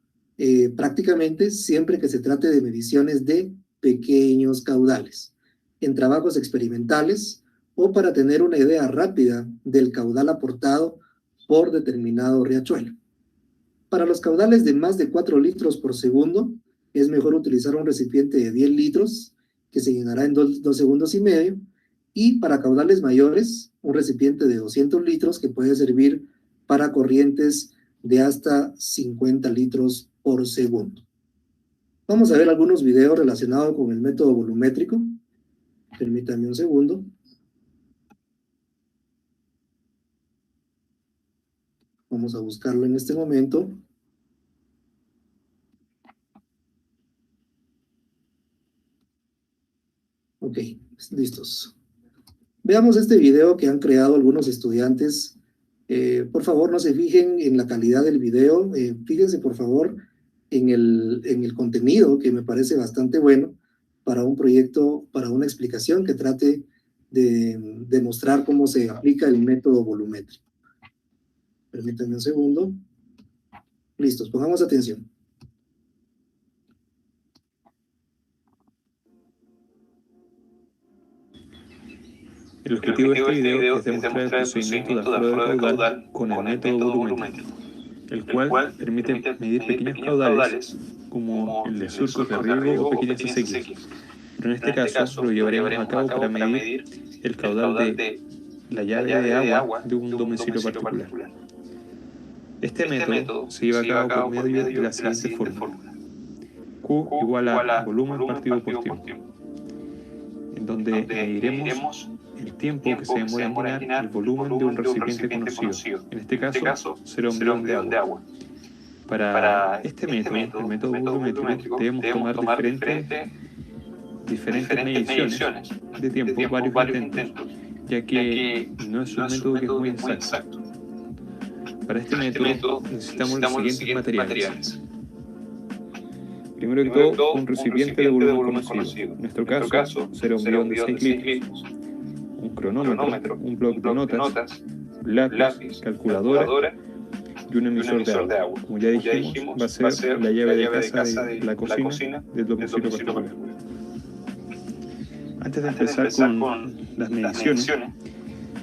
prácticamente siempre que se trate de mediciones de pequeños caudales, en trabajos experimentales o para tener una idea rápida del caudal aportado por determinado riachuelo. Para los caudales de más de 4 litros por segundo, es mejor utilizar un recipiente de 10 litros que se llenará en 2 segundos y medio, y para caudales mayores, un recipiente de 200 litros que puede servir para corrientes de hasta 50 litros por segundo. Vamos a ver algunos videos relacionados con el método volumétrico. Permítanme un segundo. Vamos a buscarlo en este momento. Ok, listos. Veamos este video que han creado algunos estudiantes. Por favor, no se fijen en la calidad del video. Fíjense, por favor, en el contenido, que me parece bastante bueno para un proyecto, para una explicación que trate de demostrar cómo se aplica el método volumétrico. Permítanme un segundo. Listos, pongamos atención.
El objetivo de este video es demostrar el procedimiento de aforo de caudal con el método volumétrico, el cual permite medir pequeños caudales como el de surcos de riego o pequeñas acequias. Pero en este caso lo llevaremos a cabo para medir el caudal de la llave de agua de un domicilio particular. Este método se lleva a cabo por medio de la siguiente fórmula: Q igual a volumen partido por tiempo, en donde mediremos el tiempo que se demora en llenar el volumen de un recipiente conocido, en este caso será un bidón de agua. Para este método, el método volumétrico, debemos tomar diferentes mediciones de tiempo, varios intentos, ya que no es un método que es muy exacto. Para este método necesitamos los siguientes materiales. Primero que todo, un recipiente de volumen conocido. En nuestro caso, será un bidón de 6 litros. Un cronómetro, un bloc de notas, lápiz, calculadora y un emisor de agua. Como ya dijimos, va a ser la llave de casa de la cocina del domicilio particular. Antes de empezar con las mediciones,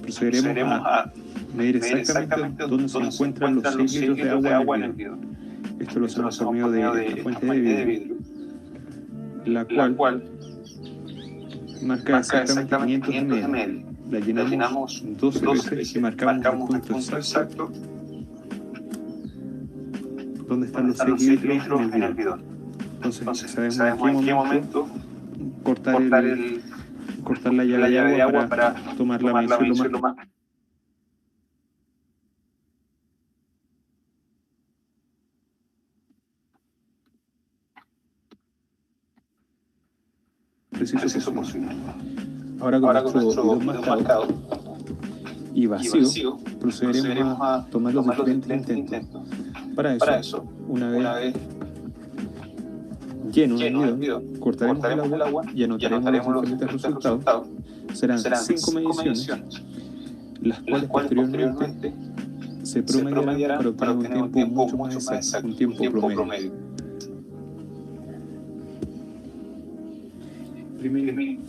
procederemos a medir exactamente dónde se encuentran los 6 litros de agua en el bidón. Esto lo hacemos por medio de esta fuente de vidrio, la cual marca exactamente 500 ml. La llenamos 12 veces y marcamos el punto exacto donde están los 6 litros en el bidón. Entonces sabemos en qué momento cortar la llave de agua para tomar la medición lo más preciso posible. Ahora con nuestro bidón marcado y vacío, procederemos a tomar los diferentes intentos. Para eso, una vez lleno el bidón, cortaremos el agua y anotaremos los diferentes resultados. Serán 5 mediciones, las cuales posteriormente se promediarán para obtener un tiempo mucho más exacto, un tiempo promedio. Primero.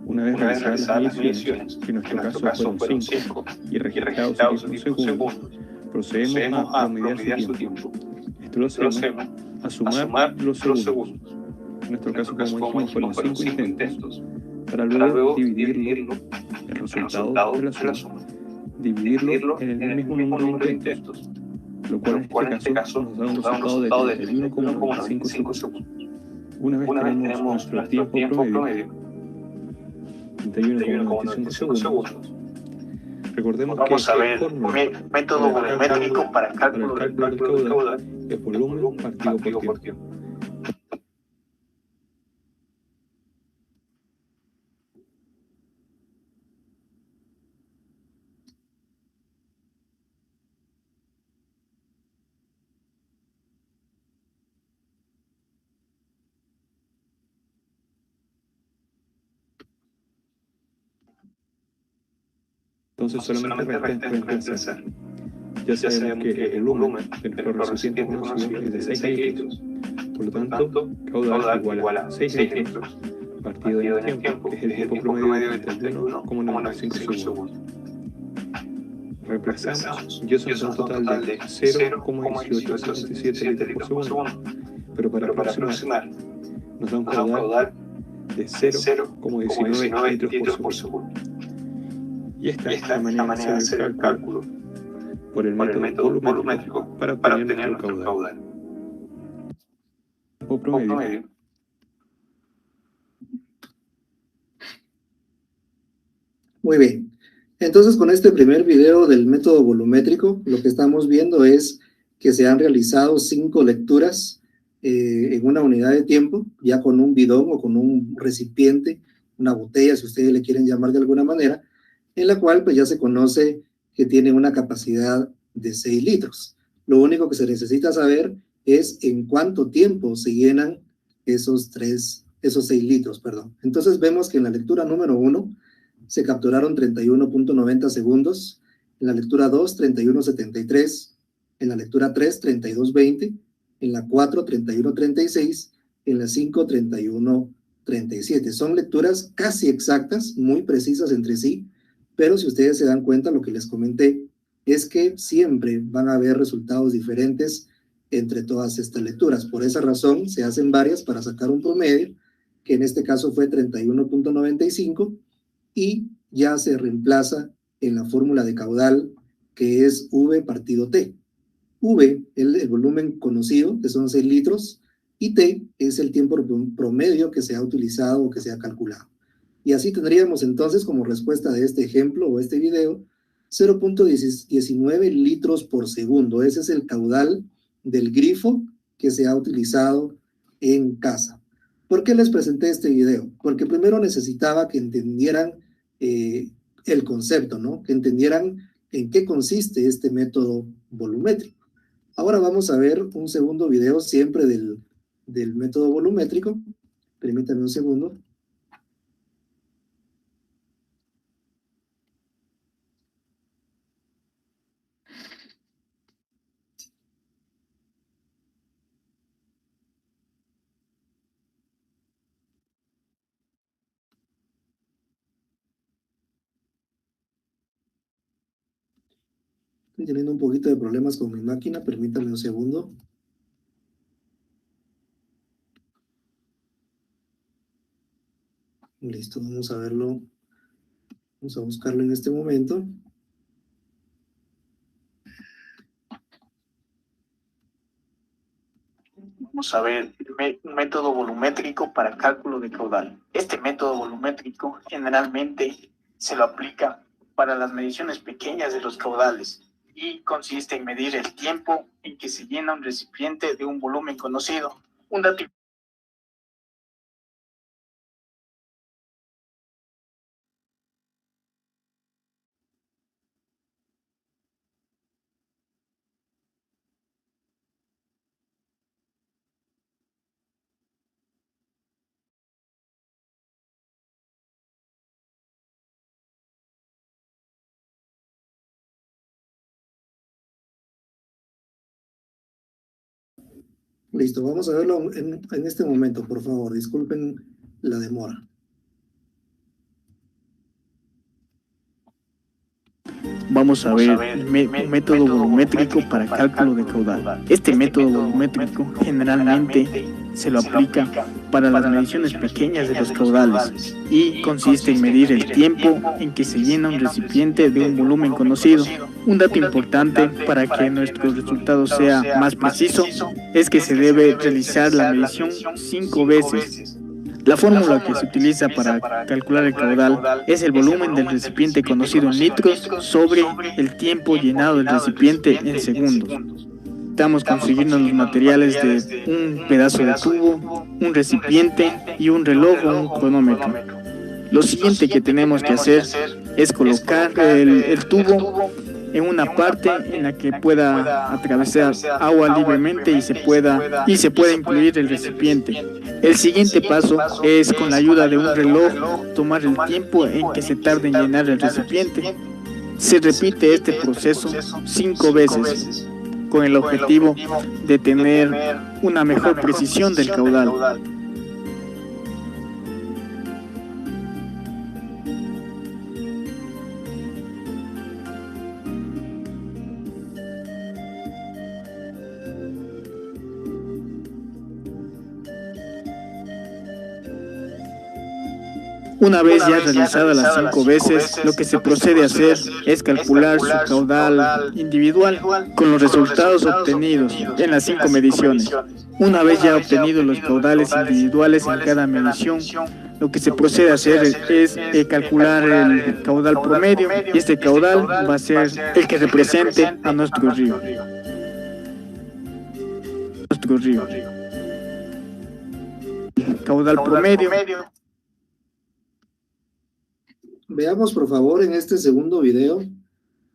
Una vez realizadas las mediciones, que en nuestro caso fueron 5, y registrados en segundos, procedemos a promediar su tiempo. Esto lo hacemos a sumar los segundos. En nuestro caso, como dijimos, fueron 5 intentos, para luego dividirlo, el resultado de la suma, dividirlo en el mismo número de intentos, lo cual en este caso nos da un resultado de 31,95 segundos. Una vez tenemos nuestro tiempo promedio, 31,95 segundos. Recordemos
vamos
que
a ver el método volumétrico para el cálculo del caudal
es volumen partido por tiempo. Entonces solamente resta reemplazar. Ya sabemos que el volumen de nuestro recipiente conocido es de 6 litros. Por lo tanto, caudal igual a 6 litros partido en el tiempo, que es el tiempo promedio de 31,95 segundos. Reemplazamos, y eso nos da un total de 0,1877 litros por segundo. Pero para aproximar, nos da un caudal de 0,19 litros por segundo. Y esta es la manera de hacer el cálculo por el método volumétrico para obtener nuestro caudal. O promedio.
Muy bien. Entonces, con este primer video del método volumétrico, lo que estamos viendo es que se han realizado 5 lecturas en una unidad de tiempo, ya con un bidón o con un recipiente, una botella, si ustedes le quieren llamar de alguna manera, en la cual pues ya se conoce que tiene una capacidad de 6 litros. Lo único que se necesita saber es en cuánto tiempo se llenan esos 6 litros, perdón. Entonces vemos que en la lectura número 1 se capturaron 31.90 segundos, en la lectura 2, 31.73, en la lectura 3, 32.20, en la 4, 31.36, en la 5, 31.37. Son lecturas casi exactas, muy precisas entre sí, pero si ustedes se dan cuenta, lo que les comenté, es que siempre van a haber resultados diferentes entre todas estas lecturas. Por esa razón se hacen varias para sacar un promedio, que en este caso fue 31.95, y ya se reemplaza en la fórmula de caudal, que es V partido T. V, el volumen conocido, que son 6 litros, y T es el tiempo promedio que se ha utilizado o que se ha calculado. Y así tendríamos entonces como respuesta de este ejemplo o este video 0.19 litros por segundo. Ese es el caudal del grifo que se ha utilizado en casa. ¿Por qué les presenté este video? Porque primero necesitaba que entendieran el concepto, ¿no? Que entendieran en qué consiste este método volumétrico. Ahora vamos a ver un segundo video siempre del método volumétrico. Permítanme un segundo. Estoy teniendo un poquito de problemas con mi máquina, permítanme un segundo. Listo, vamos a verlo. Vamos a buscarlo en este momento.
Vamos a ver un método volumétrico para cálculo de caudal. Este método volumétrico generalmente se lo aplica para las mediciones pequeñas de los caudales y consiste en medir el tiempo en que se llena un recipiente de un volumen conocido. Un dato
Listo, vamos a verlo en este momento, por favor. Disculpen la demora.
Vamos a ver un método volumétrico para cálculo de caudal. Este método volumétrico generalmente se lo aplica para las mediciones pequeñas de los caudales y consiste en medir el tiempo en que se llena un recipiente de un volumen conocido. Un dato importante para que nuestro resultado sea más preciso es que se debe realizar la medición 5 veces. La fórmula que se utiliza para calcular el caudal es el volumen del recipiente conocido en litros sobre el tiempo llenado del recipiente en segundos. Estamos consiguiendo los materiales de un pedazo de tubo, un recipiente y un reloj o un cronómetro. Lo siguiente que tenemos que hacer es colocar el tubo en una parte en la que pueda atravesar agua libremente y se pueda incluir el recipiente. El siguiente paso es, con la ayuda de un reloj, tomar el tiempo en que se tarde en llenar el recipiente. Se repite este proceso 5 veces, con el objetivo de tener una mejor precisión del caudal. Una vez ya realizadas las 5 veces, lo que se procede a hacer es calcular su caudal individual con los resultados obtenidos en las 5 mediciones. Una vez ya obtenidos los caudales individuales en cada medición, lo que se procede a hacer es calcular el caudal promedio, y este caudal va a ser el que represente a nuestro río. Caudal promedio.
Veamos, por favor, en este segundo video,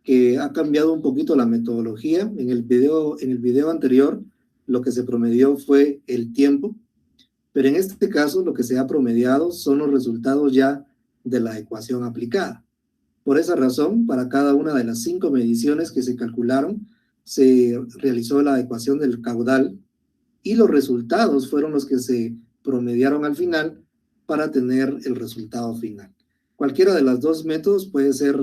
que ha cambiado un poquito la metodología. En el video anterior, lo que se promedió fue el tiempo, pero en este caso lo que se ha promediado son los resultados ya de la ecuación aplicada. Por esa razón, para cada una de las 5 mediciones que se calcularon, se realizó la ecuación del caudal y los resultados fueron los que se promediaron al final para tener el resultado final. Cualquiera de los dos métodos puede ser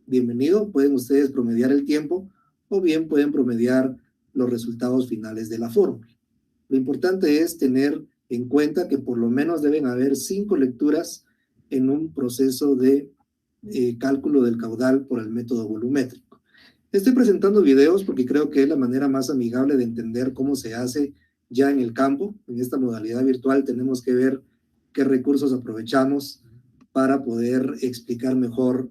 bienvenido, pueden ustedes promediar el tiempo o bien pueden promediar los resultados finales de la fórmula. Lo importante es tener en cuenta que por lo menos deben haber 5 lecturas en un proceso de cálculo del caudal por el método volumétrico. Estoy presentando videos porque creo que es la manera más amigable de entender cómo se hace ya en el campo. En esta modalidad virtual tenemos que ver qué recursos aprovechamos para poder explicar mejor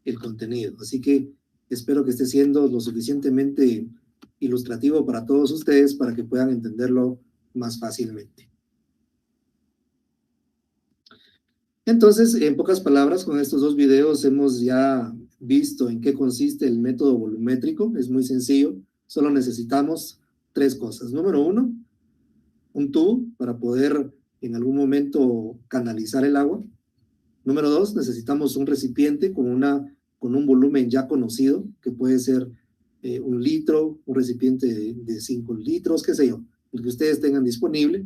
el contenido. Así que espero que esté siendo lo suficientemente ilustrativo para todos ustedes para que puedan entenderlo más fácilmente. Entonces, en pocas palabras, con estos 2 videos hemos ya visto en qué consiste el método volumétrico. Es muy sencillo, solo necesitamos 3 cosas. Número 1, un tubo para poder en algún momento canalizar el agua. Número 2, necesitamos un recipiente con un volumen ya conocido, que puede ser 1 litro, un recipiente de 5 litros, qué sé yo, el que ustedes tengan disponible.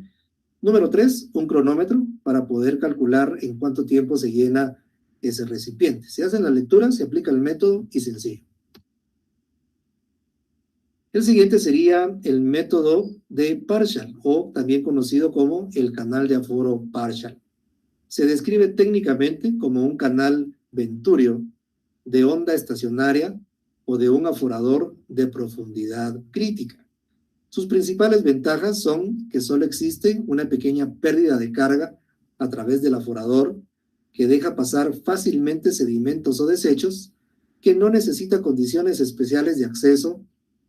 Número 3, un cronómetro para poder calcular en cuánto tiempo se llena ese recipiente. Se hacen las lecturas, se aplica el método y sencillo. El siguiente sería el método de Parshall, o también conocido como el canal de aforo Parshall. Se describe técnicamente como un canal venturio de onda estacionaria o de un aforador de profundidad crítica. Sus principales ventajas son que solo existe una pequeña pérdida de carga a través del aforador que deja pasar fácilmente sedimentos o desechos, que no necesita condiciones especiales de acceso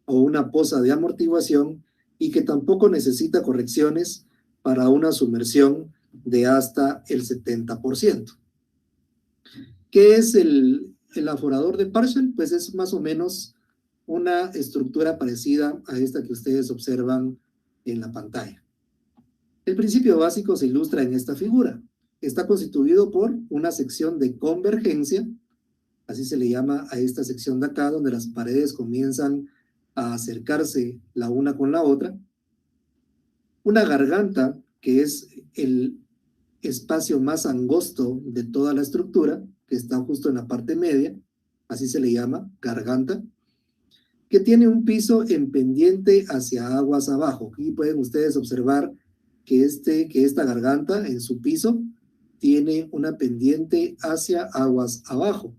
o una poza de amortiguación y que tampoco necesita correcciones para una sumersión de hasta el 70%. ¿Qué es el aforador de Parshall? Pues es más o menos una estructura parecida a esta que ustedes observan en la pantalla. El principio básico se ilustra en esta figura. Está constituido por una sección de convergencia, así se le llama a esta sección de acá, donde las paredes comienzan a acercarse la una con la otra. Una garganta, que es el espacio más angosto de toda la estructura, que está justo en la parte media, así se le llama, garganta, que tiene un piso en pendiente hacia aguas abajo. Aquí pueden ustedes observar que esta garganta en su piso tiene una pendiente hacia aguas abajo.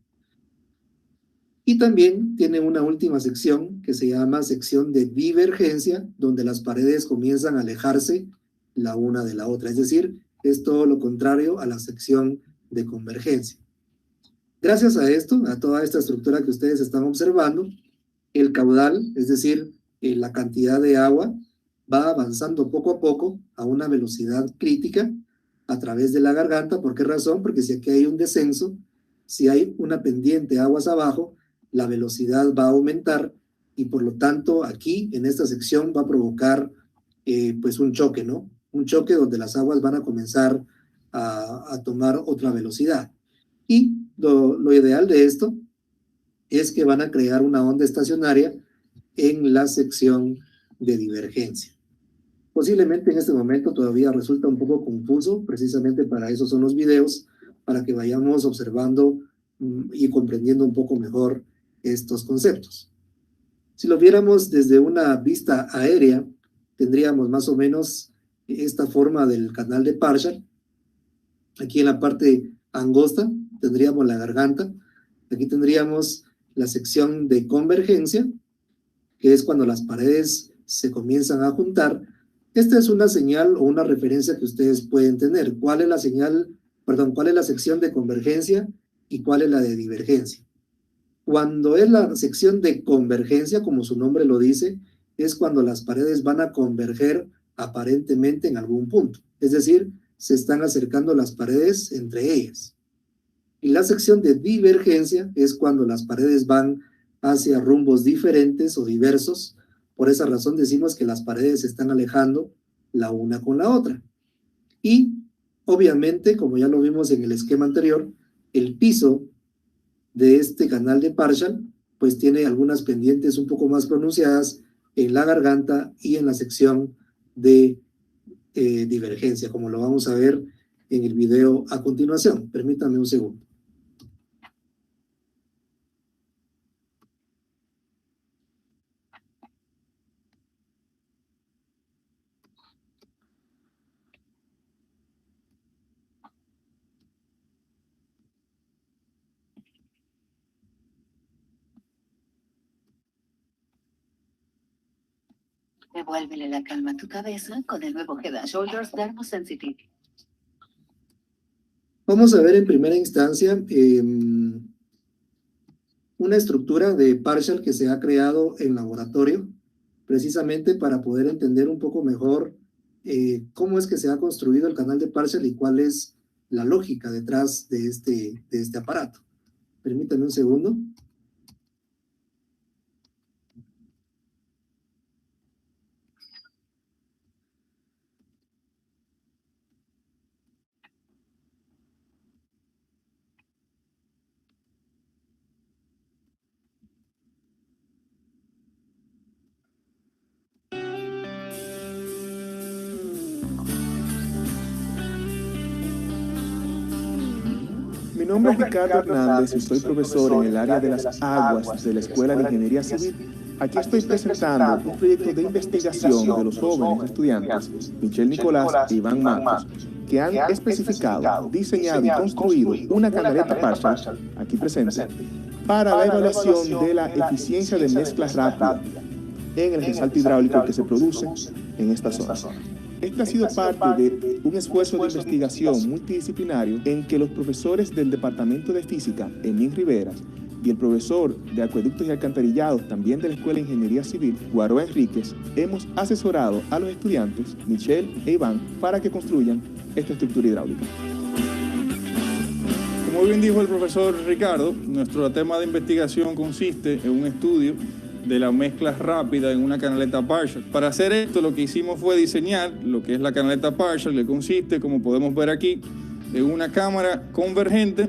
Y también tiene una última sección que se llama sección de divergencia, donde las paredes comienzan a alejarse la una de la otra. Es decir, es todo lo contrario a la sección de convergencia. Gracias a esto, a toda esta estructura que ustedes están observando, el caudal, es decir, la cantidad de agua, va avanzando poco a poco a una velocidad crítica a través de la garganta. ¿Por qué razón? Porque si aquí hay un descenso, si hay una pendiente aguas abajo, la velocidad va a aumentar y por lo tanto aquí en esta sección va a provocar pues un choque, ¿no? Un choque donde las aguas van a comenzar a tomar otra velocidad. Y lo ideal de esto es que van a crear una onda estacionaria en la sección de divergencia. Posiblemente en este momento todavía resulta un poco confuso, precisamente para eso son los videos, para que vayamos observando y comprendiendo un poco mejor estos conceptos. Si lo viéramos desde una vista aérea, tendríamos más o menos esta forma del canal de Parshall. Aquí en la parte angosta tendríamos la garganta, aquí tendríamos la sección de convergencia, que es cuando las paredes se comienzan a juntar. Esta es una señal o una referencia que ustedes pueden tener. ¿Cuál es la sección de convergencia y cuál es la de divergencia? Cuando es la sección de convergencia, como su nombre lo dice, es cuando las paredes van a converger aparentemente en algún punto. Es decir, se están acercando las paredes entre ellas. Y la sección de divergencia es cuando las paredes van hacia rumbos diferentes o diversos. Por esa razón decimos que las paredes se están alejando la una con la otra. Y obviamente, como ya lo vimos en el esquema anterior, el piso de este canal de Parshall pues tiene algunas pendientes un poco más pronunciadas en la garganta y en la sección de divergencia, como lo vamos a ver en el video a continuación. Permítanme un segundo.
Devuélvele la calma a tu cabeza con el nuevo Head & Shoulders Dermosensitive.
Vamos a ver en primera instancia una estructura de partial que se ha creado en laboratorio, precisamente para poder entender un poco mejor cómo es que se ha construido el canal de partial y cuál es la lógica detrás de este aparato. Permítanme un segundo.
Mi nombre es Ricardo Hernández y soy profesor en el área de las aguas de la Escuela de Ingeniería Civil. Aquí estoy presentando un proyecto de investigación de los jóvenes estudiantes Michelle Nicolás e Iván Matos, que han especificado, diseñado y construido una canaleta partial, aquí presente, para la evaluación de la eficiencia de mezcla rápida en el resalto hidráulico que se produce en esta zona. Esta ha sido parte de un esfuerzo de investigación multidisciplinario en que los profesores del Departamento de Física, Emín Rivera, y el profesor de Acueductos y Alcantarillados, también de la Escuela de Ingeniería Civil, Guaró Enríquez, hemos asesorado a los estudiantes, Michelle e Iván, para que construyan esta estructura hidráulica.
Como bien dijo el profesor Ricardo, nuestro tema de investigación consiste en un estudio de la mezcla rápida en una canaleta partial. Para hacer esto, lo que hicimos fue diseñar lo que es la canaleta partial, que consiste, como podemos ver aquí, en una cámara convergente,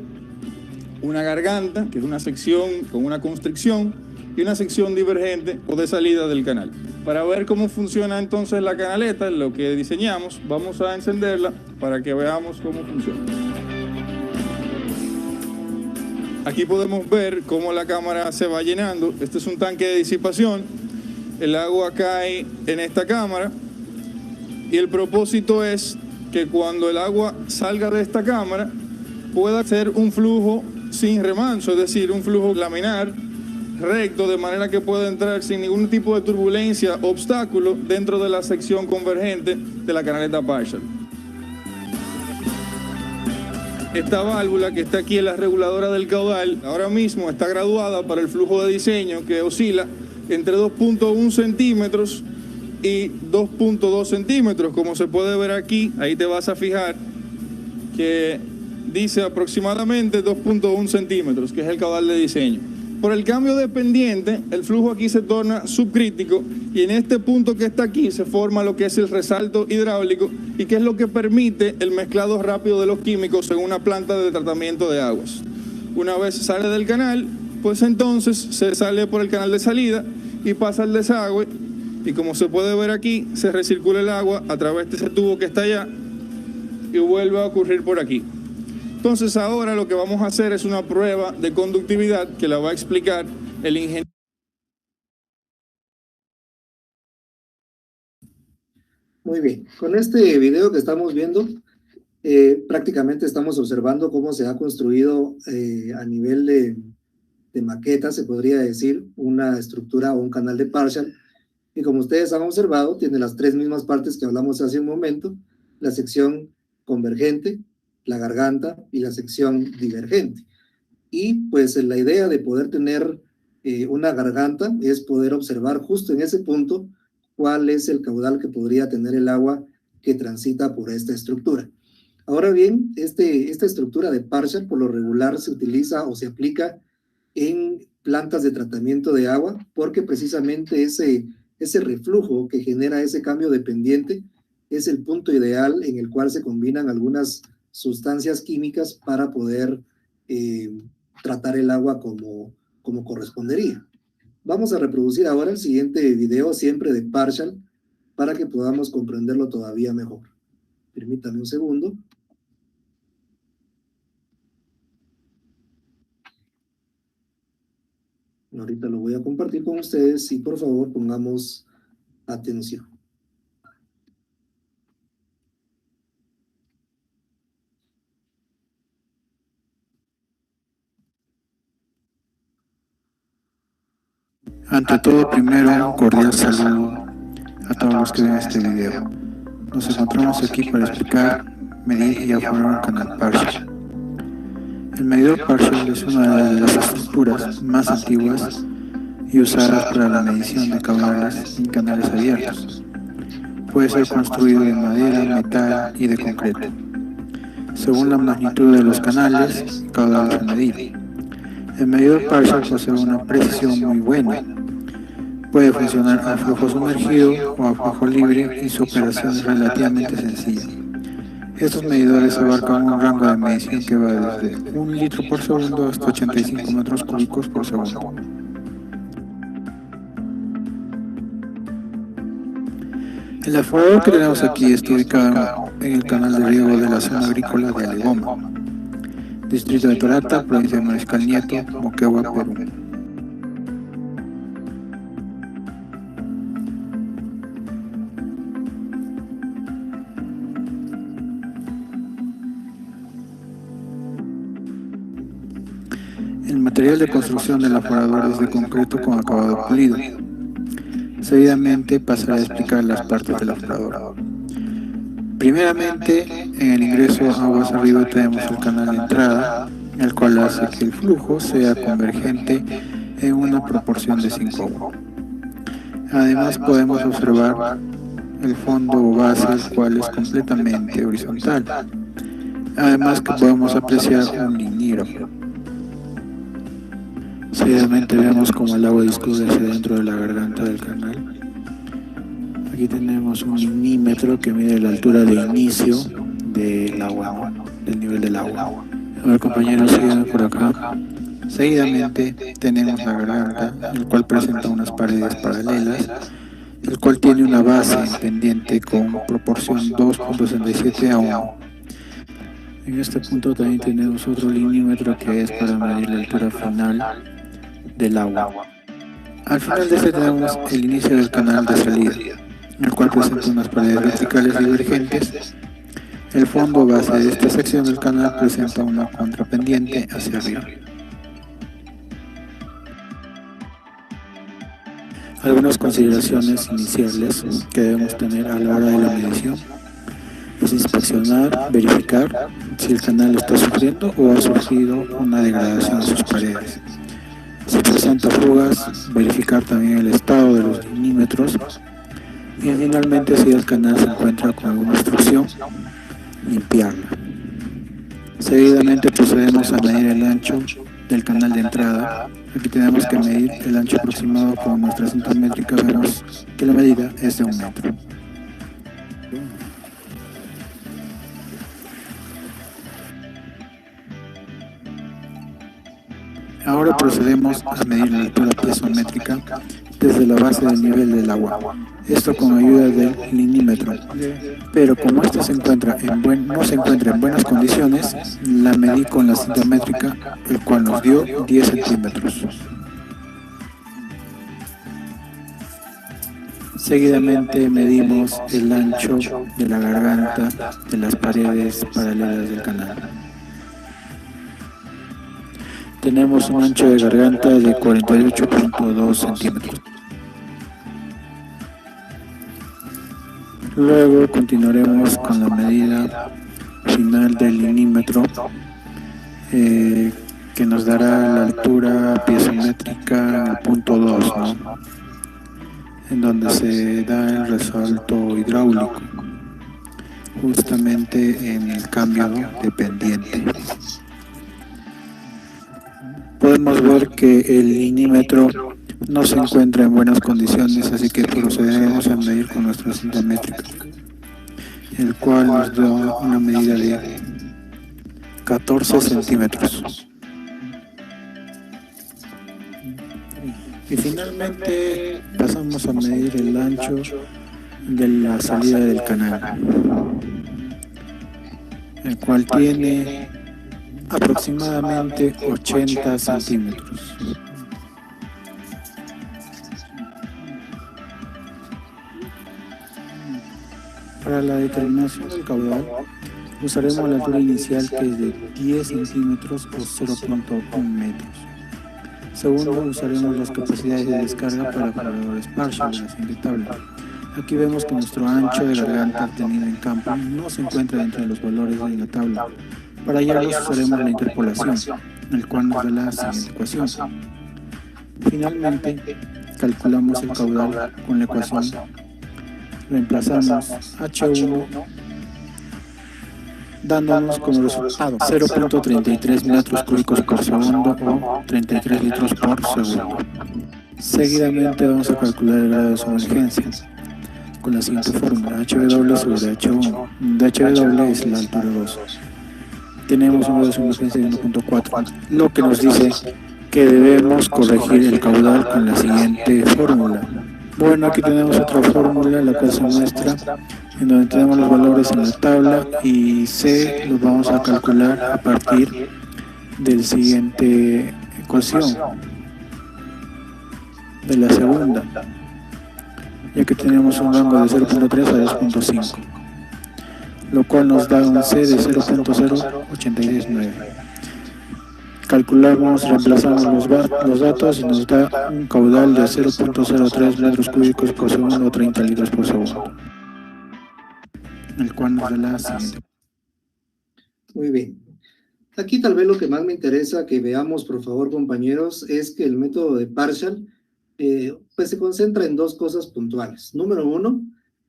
una garganta, que es una sección con una constricción, y una sección divergente o de salida del canal. Para ver cómo funciona entonces la canaleta, lo que diseñamos, vamos a encenderla para que veamos cómo funciona. Aquí podemos ver cómo la cámara se va llenando. Este es un tanque de disipación. El agua cae en esta cámara y el propósito es que cuando el agua salga de esta cámara pueda ser un flujo sin remanso, es decir, un flujo laminar, recto, de manera que pueda entrar sin ningún tipo de turbulencia o obstáculo dentro de la sección convergente de la canaleta partial. Esta válvula que está aquí es la reguladora del caudal. Ahora mismo está graduada para el flujo de diseño que oscila entre 2.1 centímetros y 2.2 centímetros. Como se puede ver aquí, ahí te vas a fijar que dice aproximadamente 2.1 centímetros, que es el caudal de diseño. Por el cambio de pendiente, el flujo aquí se torna subcrítico y en este punto que está aquí se forma lo que es el resalto hidráulico y que es lo que permite el mezclado rápido de los químicos en una planta de tratamiento de aguas. Una vez sale del canal, pues entonces se sale por el canal de salida y pasa al desagüe y como se puede ver aquí, se recircula el agua a través de ese tubo que está allá y vuelve a ocurrir por aquí. Entonces ahora lo que vamos a hacer es una prueba de conductividad que la va a explicar el ingeniero.
Muy bien, con este video que estamos viendo, prácticamente estamos observando cómo se ha construido a nivel de maqueta, se podría decir, una estructura o un canal de partial, y como ustedes han observado, tiene las tres mismas partes que hablamos hace un momento, la sección convergente, la garganta y la sección divergente. Y pues la idea de poder tener una garganta es poder observar justo en ese punto cuál es el caudal que podría tener el agua que transita por esta estructura. Ahora bien, esta estructura de partial por lo regular se utiliza o se aplica en plantas de tratamiento de agua porque precisamente ese reflujo que genera ese cambio de pendiente es el punto ideal en el cual se combinan algunas sustancias químicas para poder tratar el agua como correspondería. Vamos a reproducir ahora el siguiente video, siempre de partial, para que podamos comprenderlo todavía mejor. Permítanme un segundo. Ahorita lo voy a compartir con ustedes y por favor pongamos atención.
Ante todo, primero, un cordial saludo a todos los que ven este video. Nos encontramos aquí para explicar, medir y aforar un canal partial. El medidor partial es una de las estructuras más antiguas y usadas para la medición de caudales en canales abiertos. Puede ser construido de madera, metal y de concreto. Según la magnitud de los canales, caudales a medir. El medidor partial posee una precisión muy buena. Puede funcionar a flujo sumergido o a flujo libre y su operación es relativamente sencilla. Estos medidores abarcan un rango de medición que va desde 1 litro por segundo hasta 85 metros cúbicos por segundo. El aforador que tenemos aquí está ubicado en el canal de riego de la zona agrícola de Alegoma, distrito de Torata, provincia de Mariscal Nieto, Moquegua, Perú. El material de construcción del aforador es de concreto con acabado pulido. Seguidamente pasaré a explicar las partes del aforador. Primeramente, en el ingreso aguas arriba tenemos el canal de entrada, el cual hace que el flujo sea convergente en una proporción de 5:1. Además podemos observar el fondo o base, el cual es completamente horizontal. Además que podemos apreciar un linígrafo. Seguidamente vemos como el agua discurre hacia dentro de la garganta del canal. Aquí tenemos un linímetro que mide la altura de inicio del agua, del nivel del agua. A ver, compañeros, síganme por acá. Seguidamente tenemos la garganta, el cual presenta unas paredes paralelas, el cual tiene una base en pendiente con proporción 2.67 a 1. En este punto también tenemos otro linímetro que es para medir la altura final del agua. Al final de este tenemos el inicio del canal de salida, el cual presenta unas paredes verticales divergentes. El fondo base de esta sección del canal presenta una contrapendiente hacia arriba. Algunas consideraciones iniciales que debemos tener a la hora de la medición es inspeccionar, verificar si el canal está sufriendo o ha surgido una degradación de sus paredes. Si presenta fugas, verificar también el estado de los linímetros y finalmente si el canal se encuentra con alguna obstrucción, limpiarla. Seguidamente procedemos a medir el ancho del canal de entrada. Aquí tenemos que medir el ancho aproximado con nuestra cinta métrica. Vemos que la medida es de 1 metro. Ahora procedemos a medir la altura piezométrica desde la base del nivel del agua, esto con ayuda del linímetro. Pero como este no se encuentra en buenas condiciones, la medí con la cinta métrica, el cual nos dio 10 centímetros. Seguidamente medimos el ancho de la garganta de las paredes paralelas del canal. Tenemos un ancho de garganta de 48.2 centímetros. Luego continuaremos con la medida final del linímetro, que nos dará la altura piezométrica en el punto 2, ¿no? En donde se da el resalto hidráulico, justamente en el cambio de pendiente. Podemos ver que el linímetro no se encuentra en buenas condiciones, así que procederemos a medir con nuestra cinta métrica, el cual nos da una medida de 14 centímetros. Y finalmente pasamos a medir el ancho de la salida del canal, el cual tiene aproximadamente 80 centímetros. Para la determinación del caudal usaremos la altura inicial, que es de 10 centímetros o 0.1 metros. Segundo, usaremos las capacidades de descarga para aforadores partial de la siguiente tabla. Aquí vemos que nuestro ancho de garganta obtenido en campo no se encuentra dentro de los valores de la tabla. Para hallarlos usaremos la interpolación, el cual nos da la siguiente ecuación. Finalmente, calculamos el caudal con la ecuación. Reemplazamos H1 dándonos como resultado 0.33 metros cúbicos por segundo o 33 litros por segundo. Seguidamente vamos a calcular el grado de sumergencia con la siguiente fórmula: HW sobre H1, donde HW es la altura 2. Tenemos un grado de sumergencia de 1.4, lo que nos dice que debemos corregir el caudal con la siguiente fórmula. Bueno, aquí tenemos otra fórmula, la cual se muestra en donde tenemos los valores en la tabla y C los vamos a calcular a partir del siguiente ecuación, de la segunda, ya que tenemos un rango de 0.3 a 2.5, lo cual nos da un C de 0.0869. Calculamos, reemplazamos los datos y nos da un caudal de 0.03 metros cúbicos por segundo o 30 litros por segundo, el cual nos da la siguiente.
Muy bien. Aquí tal vez lo que más me interesa que veamos, por favor, compañeros, es que el método de Parshall pues se concentra en dos cosas puntuales. Número uno,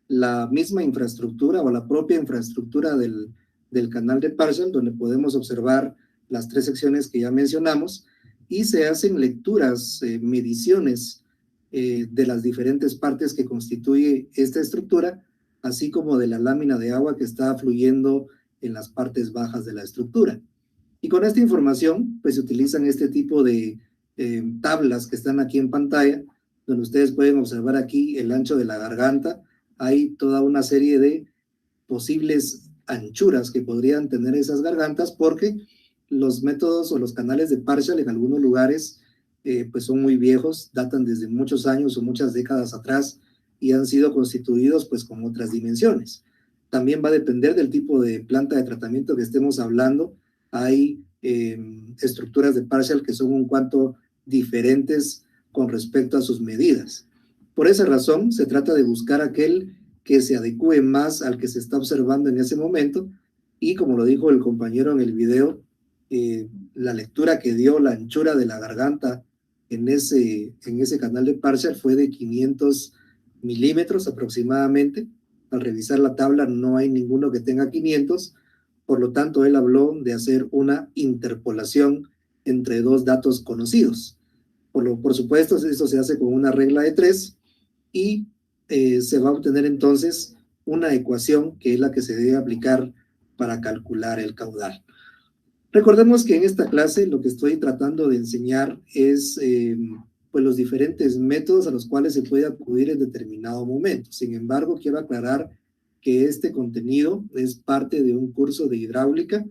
la misma infraestructura o la propia infraestructura del canal de Parshall, donde podemos observar las tres secciones que ya mencionamos, y se hacen lecturas, mediciones de las diferentes partes que constituye esta estructura, así como de la lámina de agua que está fluyendo en las partes bajas de la estructura. Y con esta información, pues se utilizan este tipo de tablas que están aquí en pantalla, donde ustedes pueden observar aquí el ancho de la garganta. Hay toda una serie de posibles anchuras que podrían tener esas gargantas, porque los métodos o los canales de Parshall en algunos lugares pues son muy viejos, datan desde muchos años o muchas décadas atrás y han sido constituidos pues con otras dimensiones. También va a depender del tipo de planta de tratamiento que estemos hablando. Hay estructuras de Parshall que son un cuanto diferentes con respecto a sus medidas. Por esa razón se trata de buscar aquel que se adecue más al que se está observando en ese momento, y como lo dijo el compañero en el video, la lectura que dio la anchura de la garganta en ese canal de Parshall fue de 500 milímetros aproximadamente. Al revisar la tabla no hay ninguno que tenga 500, por lo tanto él habló de hacer una interpolación entre dos datos conocidos. Por supuesto, esto se hace con una regla de 3 y se va a obtener entonces una ecuación que es la que se debe aplicar para calcular el caudal. Recordemos que en esta clase lo que estoy tratando de enseñar es pues los diferentes métodos a los cuales se puede acudir en determinado momento. Sin embargo, quiero aclarar que este contenido es parte de un curso de hidráulica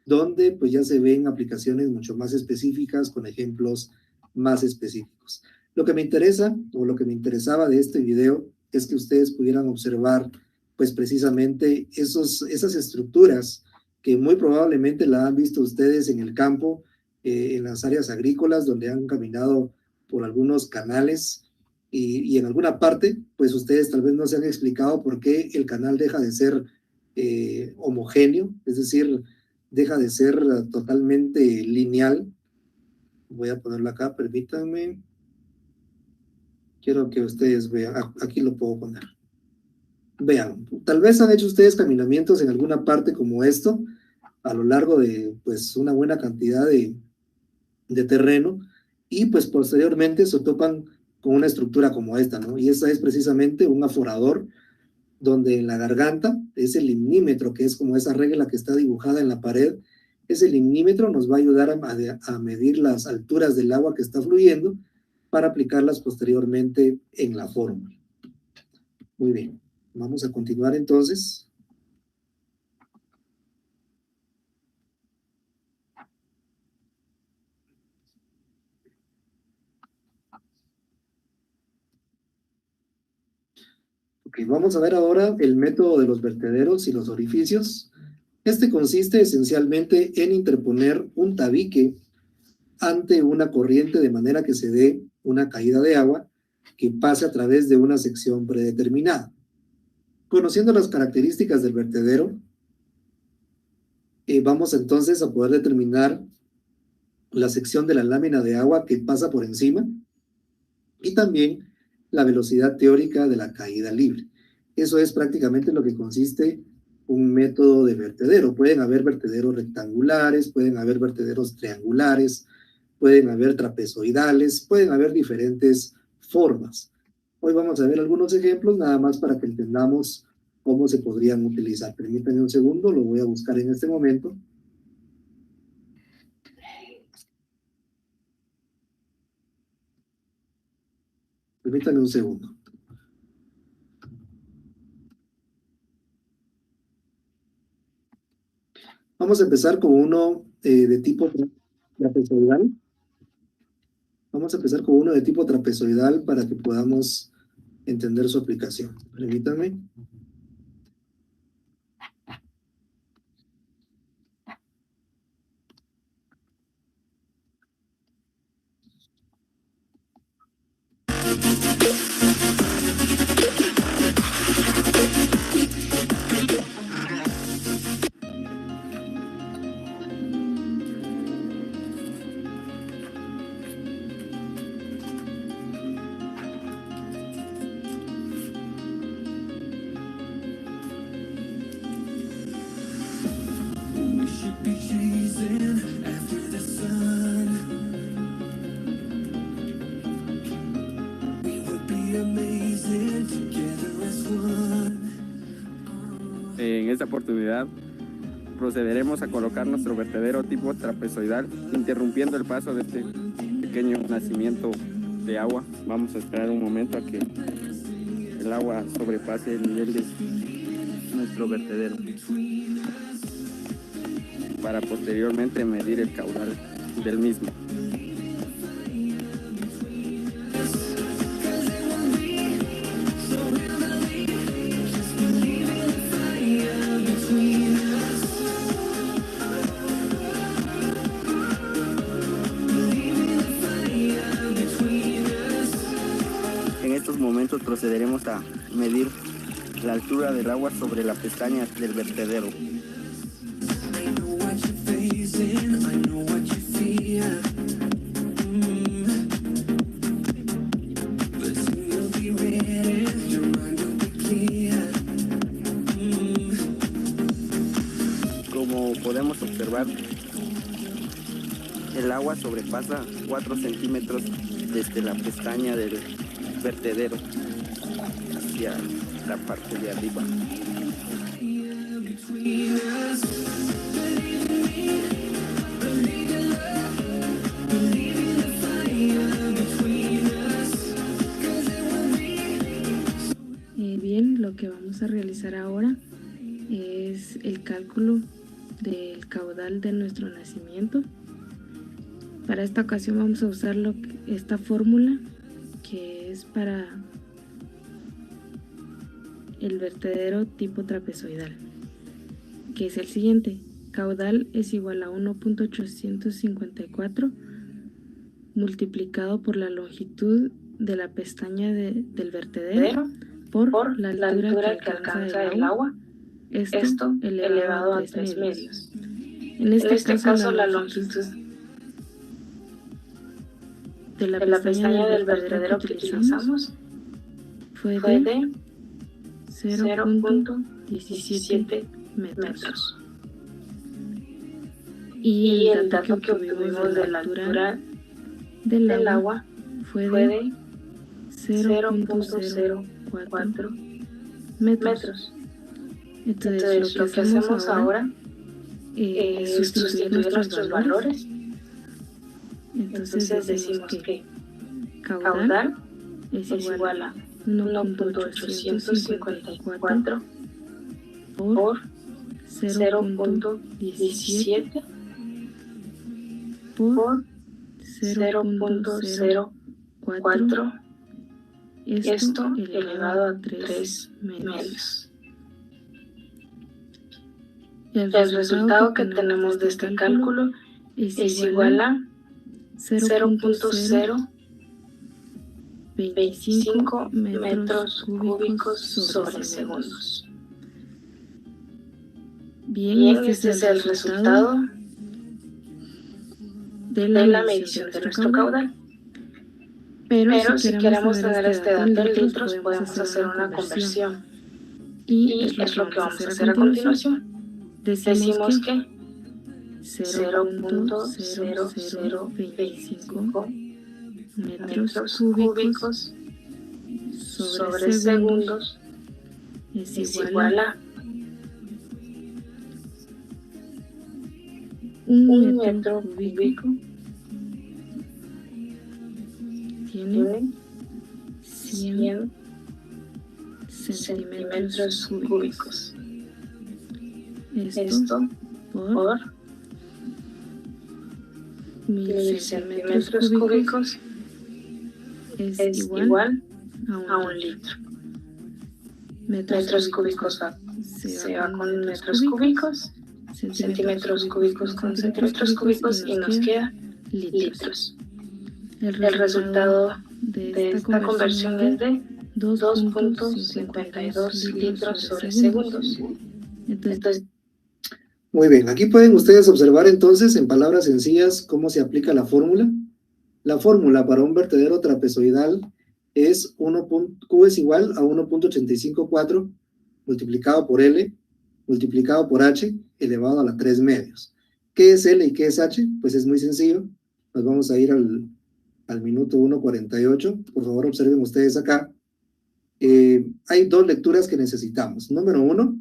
donde pues ya se ven aplicaciones mucho más específicas con ejemplos más específicos. Lo que me interesa o lo que me interesaba de este video es que ustedes pudieran observar pues precisamente esas estructuras que muy probablemente la han visto ustedes en el campo, en las áreas agrícolas donde han caminado por algunos canales y en alguna parte, pues ustedes tal vez no se han explicado por qué el canal deja de ser homogéneo, es decir, deja de ser totalmente lineal. Voy a ponerlo acá, permítanme. Quiero que ustedes vean, aquí lo puedo poner. Vean, tal vez han hecho ustedes caminamientos en alguna parte como esto, a lo largo de pues una buena cantidad de terreno, y pues posteriormente se topan con una estructura como esta, ¿no? Y esa es precisamente un aforador, donde en la garganta es el limnímetro, que es como esa regla que está dibujada en la pared. Ese limnímetro nos va a ayudar a medir las alturas del agua que está fluyendo para aplicarlas posteriormente en la fórmula. Muy bien. Vamos a continuar entonces. Ok, vamos a ver ahora el método de los vertederos y los orificios. Este consiste esencialmente en interponer un tabique ante una corriente de manera que se dé una caída de agua que pase a través de una sección predeterminada. Conociendo las características del vertedero, vamos entonces a poder determinar la sección de la lámina de agua que pasa por encima y también la velocidad teórica de la caída libre. Eso es prácticamente lo que consiste un método de vertedero. Pueden haber vertederos rectangulares, pueden haber vertederos triangulares, pueden haber trapezoidales, pueden haber diferentes formas. Hoy vamos a ver algunos ejemplos, nada más para que entendamos cómo se podrían utilizar. Permítanme un segundo, lo voy a buscar en este momento. Permítanme un segundo. Vamos a empezar con uno de tipo trapezoidal. Vamos a empezar con uno de tipo trapezoidal para que podamos entender su aplicación. Permítanme.
En esta oportunidad procederemos a colocar nuestro vertedero tipo trapezoidal, interrumpiendo el paso de este pequeño nacimiento de agua. Vamos a esperar un momento a que el agua sobrepase el nivel de nuestro vertedero para posteriormente medir el caudal del mismo. En estos momentos procederemos a medir la altura del agua sobre la pestaña del vertedero. Como podemos observar, el agua sobrepasa 4 centímetros desde la pestaña del vertedero hacia la parte de arriba.
Bien, lo que vamos a realizar ahora es el cálculo del caudal de nuestro nacimiento. Para esta ocasión vamos a usar esta fórmula que es para el vertedero tipo trapezoidal, que es el siguiente: caudal es igual a 1.854 multiplicado por la longitud de la pestaña del vertedero por la altura que alcanza el agua, esto elevado a 3 medios. En este caso la longitud de la pestaña del vertedero que utilizamos fue de 0.17 metros. Y el dato que obtuvimos de la altura del agua fue de 0.04 metros. Entonces lo que hacemos ahora es sustituir nuestros valores. Entonces decimos que caudal es igual a 1.854 por 0.17 por 0.04, esto elevado a 3 medios. El resultado que tenemos de este cálculo es igual a 0.025 25 metros cúbicos sobre segundos. Bien, este es el resultado de la medición de nuestro caudal. Pero si queremos tener este dato en litros, podemos hacer una conversión. Y es lo que vamos a hacer a continuación. Decimos que 0.0025 metros cúbicos sobre segundos es igual a 1 metro cúbico tiene 100 centímetros cúbicos. Esto por 1000 centímetros cúbicos es igual a 1 litro. Metros cúbicos se va con metros cúbicos, centímetros cúbicos con centímetros cúbicos y nos queda litros. El resultado de esta conversión es de 2.52 litros sobre segundos. Entonces,
muy bien, aquí pueden ustedes observar entonces en palabras sencillas cómo se aplica la fórmula. La fórmula para un vertedero trapezoidal es Q es igual a 1.854 multiplicado por L multiplicado por H elevado a la 3 medios. ¿Qué es L y qué es H? Pues es muy sencillo. Nos vamos a ir al minuto 1:48. Por favor, observen ustedes acá. Hay dos lecturas que necesitamos. Número 1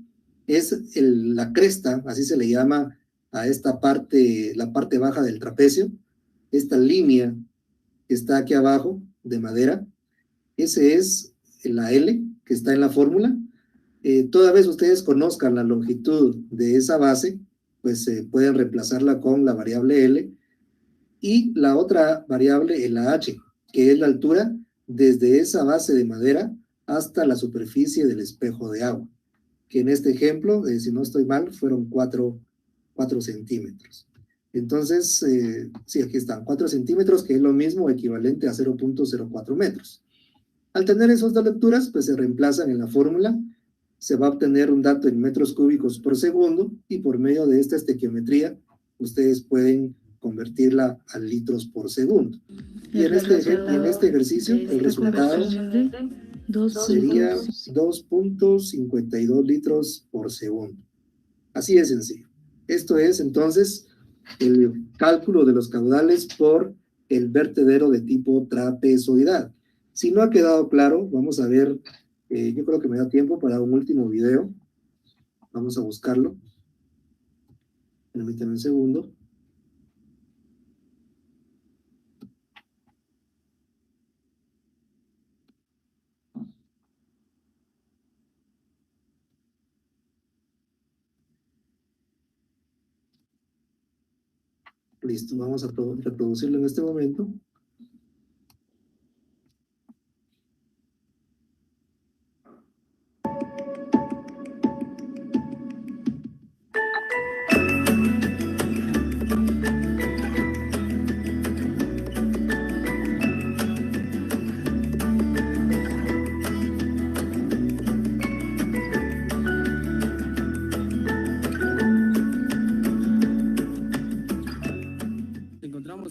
es la cresta, así se le llama a esta parte, la parte baja del trapecio. Esta línea que está aquí abajo de madera, ese es la L que está en la fórmula. Toda vez ustedes conozcan la longitud de esa base, pues pueden reemplazarla con la variable L y la otra variable, la H, que es la altura desde esa base de madera hasta la superficie del espejo de agua, que en este ejemplo, si no estoy mal, fueron 4 centímetros. Entonces, sí, aquí están, 4 centímetros, que es lo mismo, equivalente a 0.04 metros. Al tener esas dos lecturas, pues se reemplazan en la fórmula, se va a obtener un dato en metros cúbicos por segundo, y por medio de esta estequiometría, ustedes pueden convertirla a litros por segundo. Y en este ejercicio, el resultado sería 2.52 litros por segundo. Así de sencillo. Esto es, entonces, el cálculo de los caudales por el vertedero de tipo trapezoidal. Si no ha quedado claro, vamos a ver, yo creo que me da tiempo para un último video. Vamos a buscarlo. Permítanme un segundo. Listo, vamos a reproducirlo en este momento.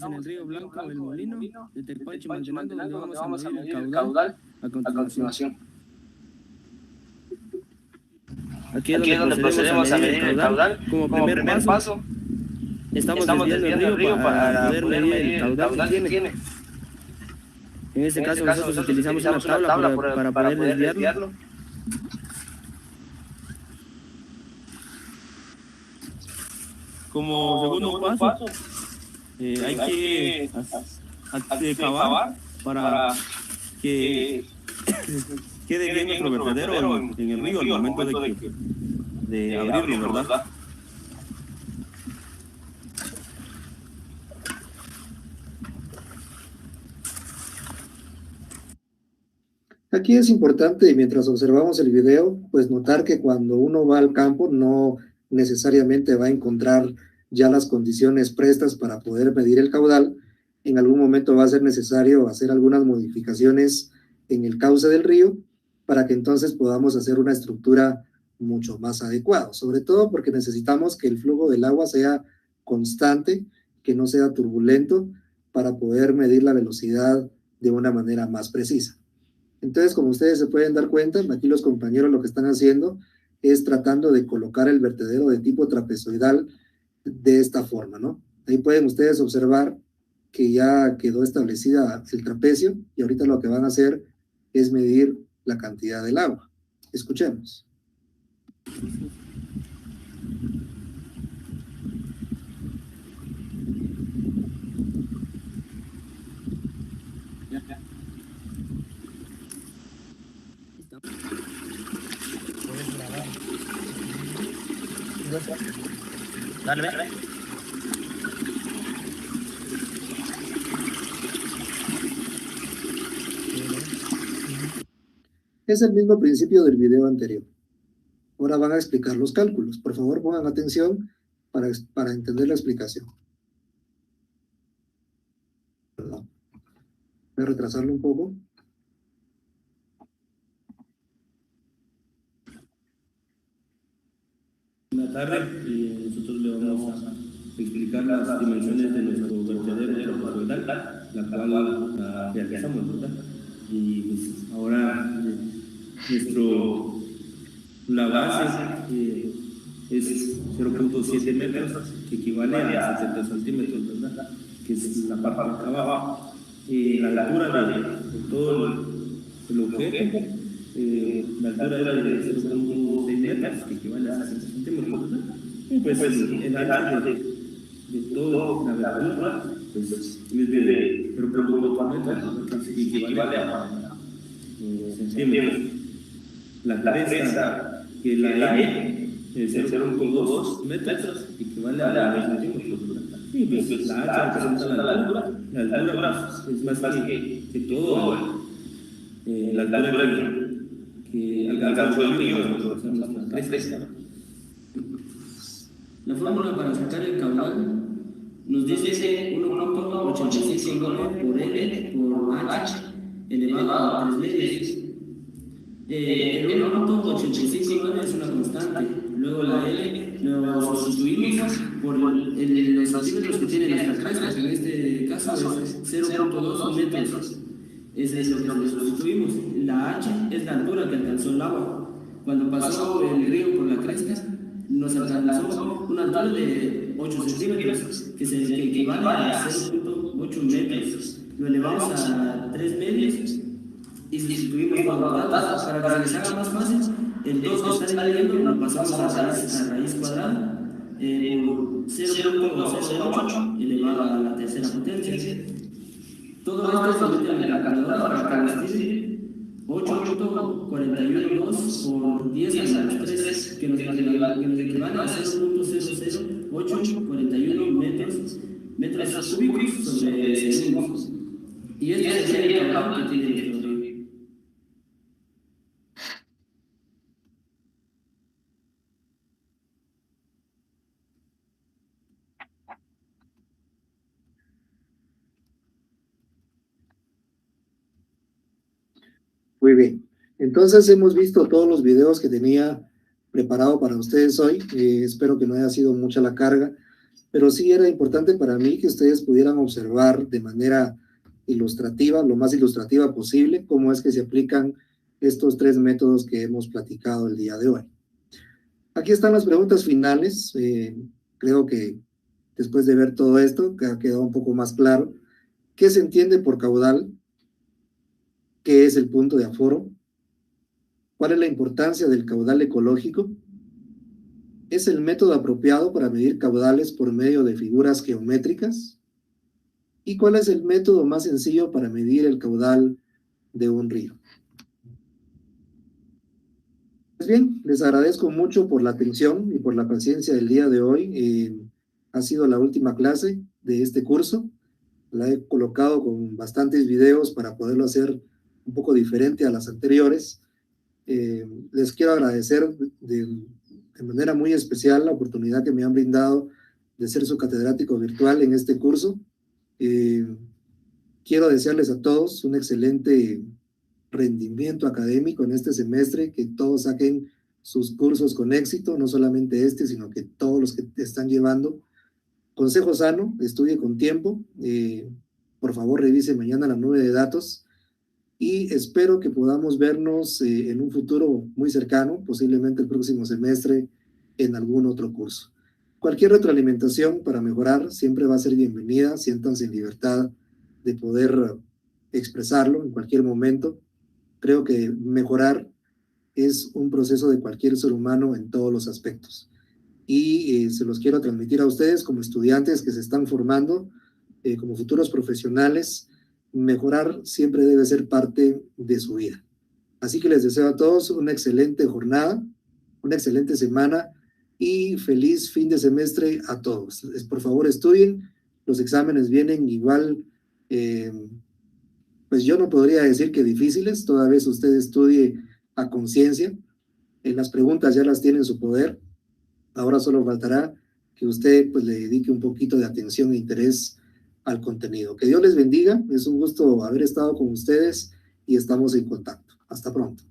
En el río Blanco, el molino, de Tecuache, Mantenando, donde vamos a medir el caudal a continuación. Aquí es donde procedemos a medir el caudal. Como primer paso, estamos desviando el río para poder medir el caudal que tiene. En este caso nosotros utilizamos una tabla para poder desviarlo. Como segundo paso, hay que cavar para que quede bien nuestro vertedero en el río al momento de abrirlo, ¿verdad?
Aquí es importante, mientras observamos el video, pues notar que cuando uno va al campo no necesariamente va a encontrar ya las condiciones prestas para poder medir el caudal. En algún momento va a ser necesario hacer algunas modificaciones en el cauce del río, para que entonces podamos hacer una estructura mucho más adecuada, sobre todo porque necesitamos que el flujo del agua sea constante, que no sea turbulento, para poder medir la velocidad de una manera más precisa. Entonces, como ustedes se pueden dar cuenta, aquí los compañeros lo que están haciendo es tratando de colocar el vertedero de tipo trapezoidal de esta forma, ¿no? Ahí pueden ustedes observar que ya quedó establecida el trapecio y ahorita lo que van a hacer es medir la cantidad del agua. Escuchemos.
Dale, dale.
Es el mismo principio del video anterior. Ahora van a explicar los cálculos. Por favor, pongan atención para entender la explicación. Perdón. Voy a retrasarlo un poco.
Buenas tardes, nosotros le vamos a explicar las dimensiones de nuestro vertedero trapezoidal, la cual la realizamos, ¿verdad? Y pues ahora la base es 0.7 metros, que equivale a 70 centímetros, ¿verdad? Que es la parte de abajo. La altura de todo el objeto, la altura es de 0.6 metros, que equivale a 60 centímetros, ¿verdad? Y pues el ancho de toda la altura pues, es de 0.4 metros, que equivale a centímetros. La cresta, que la E es 0.2 metros, equivale a 10 centímetros, ¿verdad? Y pues la H representa la altura pues, es más que todo la altura que alcanzó el río, la cresta. La fórmula para sacar el caudal nos dice 1.869 por L por H elevado a 3 medios. El 1.859 es una constante. Luego la L lo sustituimos por los centímetros que tiene nuestra cresta, que en este caso es 0.2 metros. Ese es lo que le sustituimos. La H es la altura que alcanzó el agua. Cuando pasó el río por la cresta, nos alcanzó una altura de 8 centímetros, que equivale a 0.8 metros. Lo elevamos a 3 medios y sustituimos todos los datos. Para que se les haga más fácil, el 2 que está leyendo lo pasamos a raíz cuadrada por 0.08 elevado a la tercera potencia. Todo esto se mete en la calculadora para que nos dice 8.412 por 10 a la 3, que nos equivale a 0.00841 metros cúbicos sobre segundos. Y este sería el caudal que tiene nuestro río.
Muy bien. Entonces hemos visto todos los videos que tenía preparado para ustedes hoy. Espero que no haya sido mucha la carga, pero sí era importante para mí que ustedes pudieran observar de manera ilustrativa, lo más ilustrativa posible, cómo es que se aplican estos 3 métodos que hemos platicado el día de hoy. Aquí están las preguntas finales. Creo que después de ver todo esto, que ha quedado un poco más claro. ¿Qué se entiende por caudal? ¿Qué es el punto de aforo? ¿Cuál es la importancia del caudal ecológico? ¿Es el método apropiado para medir caudales por medio de figuras geométricas? ¿Y cuál es el método más sencillo para medir el caudal de un río? Pues bien, les agradezco mucho por la atención y por la paciencia del día de hoy. Ha sido la última clase de este curso. La he colocado con bastantes videos para poderlo hacer un poco diferente a las anteriores. Les quiero agradecer de manera muy especial la oportunidad que me han brindado de ser su catedrático virtual en este curso. Quiero desearles a todos un excelente rendimiento académico en este semestre, que todos saquen sus cursos con éxito, no solamente este, sino que todos los que están llevando. Consejo sano, estudie con tiempo, por favor revise mañana la nube de datos y espero que podamos vernos en un futuro muy cercano, posiblemente el próximo semestre en algún otro curso. Cualquier retroalimentación para mejorar siempre va a ser bienvenida, siéntanse en libertad de poder expresarlo en cualquier momento. Creo que mejorar es un proceso de cualquier ser humano en todos los aspectos. Y se los quiero transmitir a ustedes como estudiantes que se están formando, como futuros profesionales. Mejorar siempre debe ser parte de su vida. Así que les deseo a todos una excelente jornada, una excelente semana y feliz fin de semestre a todos. Por favor, estudien. Los exámenes vienen igual, pues yo no podría decir que difíciles, toda vez usted estudie a conciencia. Las preguntas ya las tiene en su poder. Ahora solo faltará que usted pues le dedique un poquito de atención e interés al contenido. Que Dios les bendiga. Es un gusto haber estado con ustedes y estamos en contacto. Hasta pronto.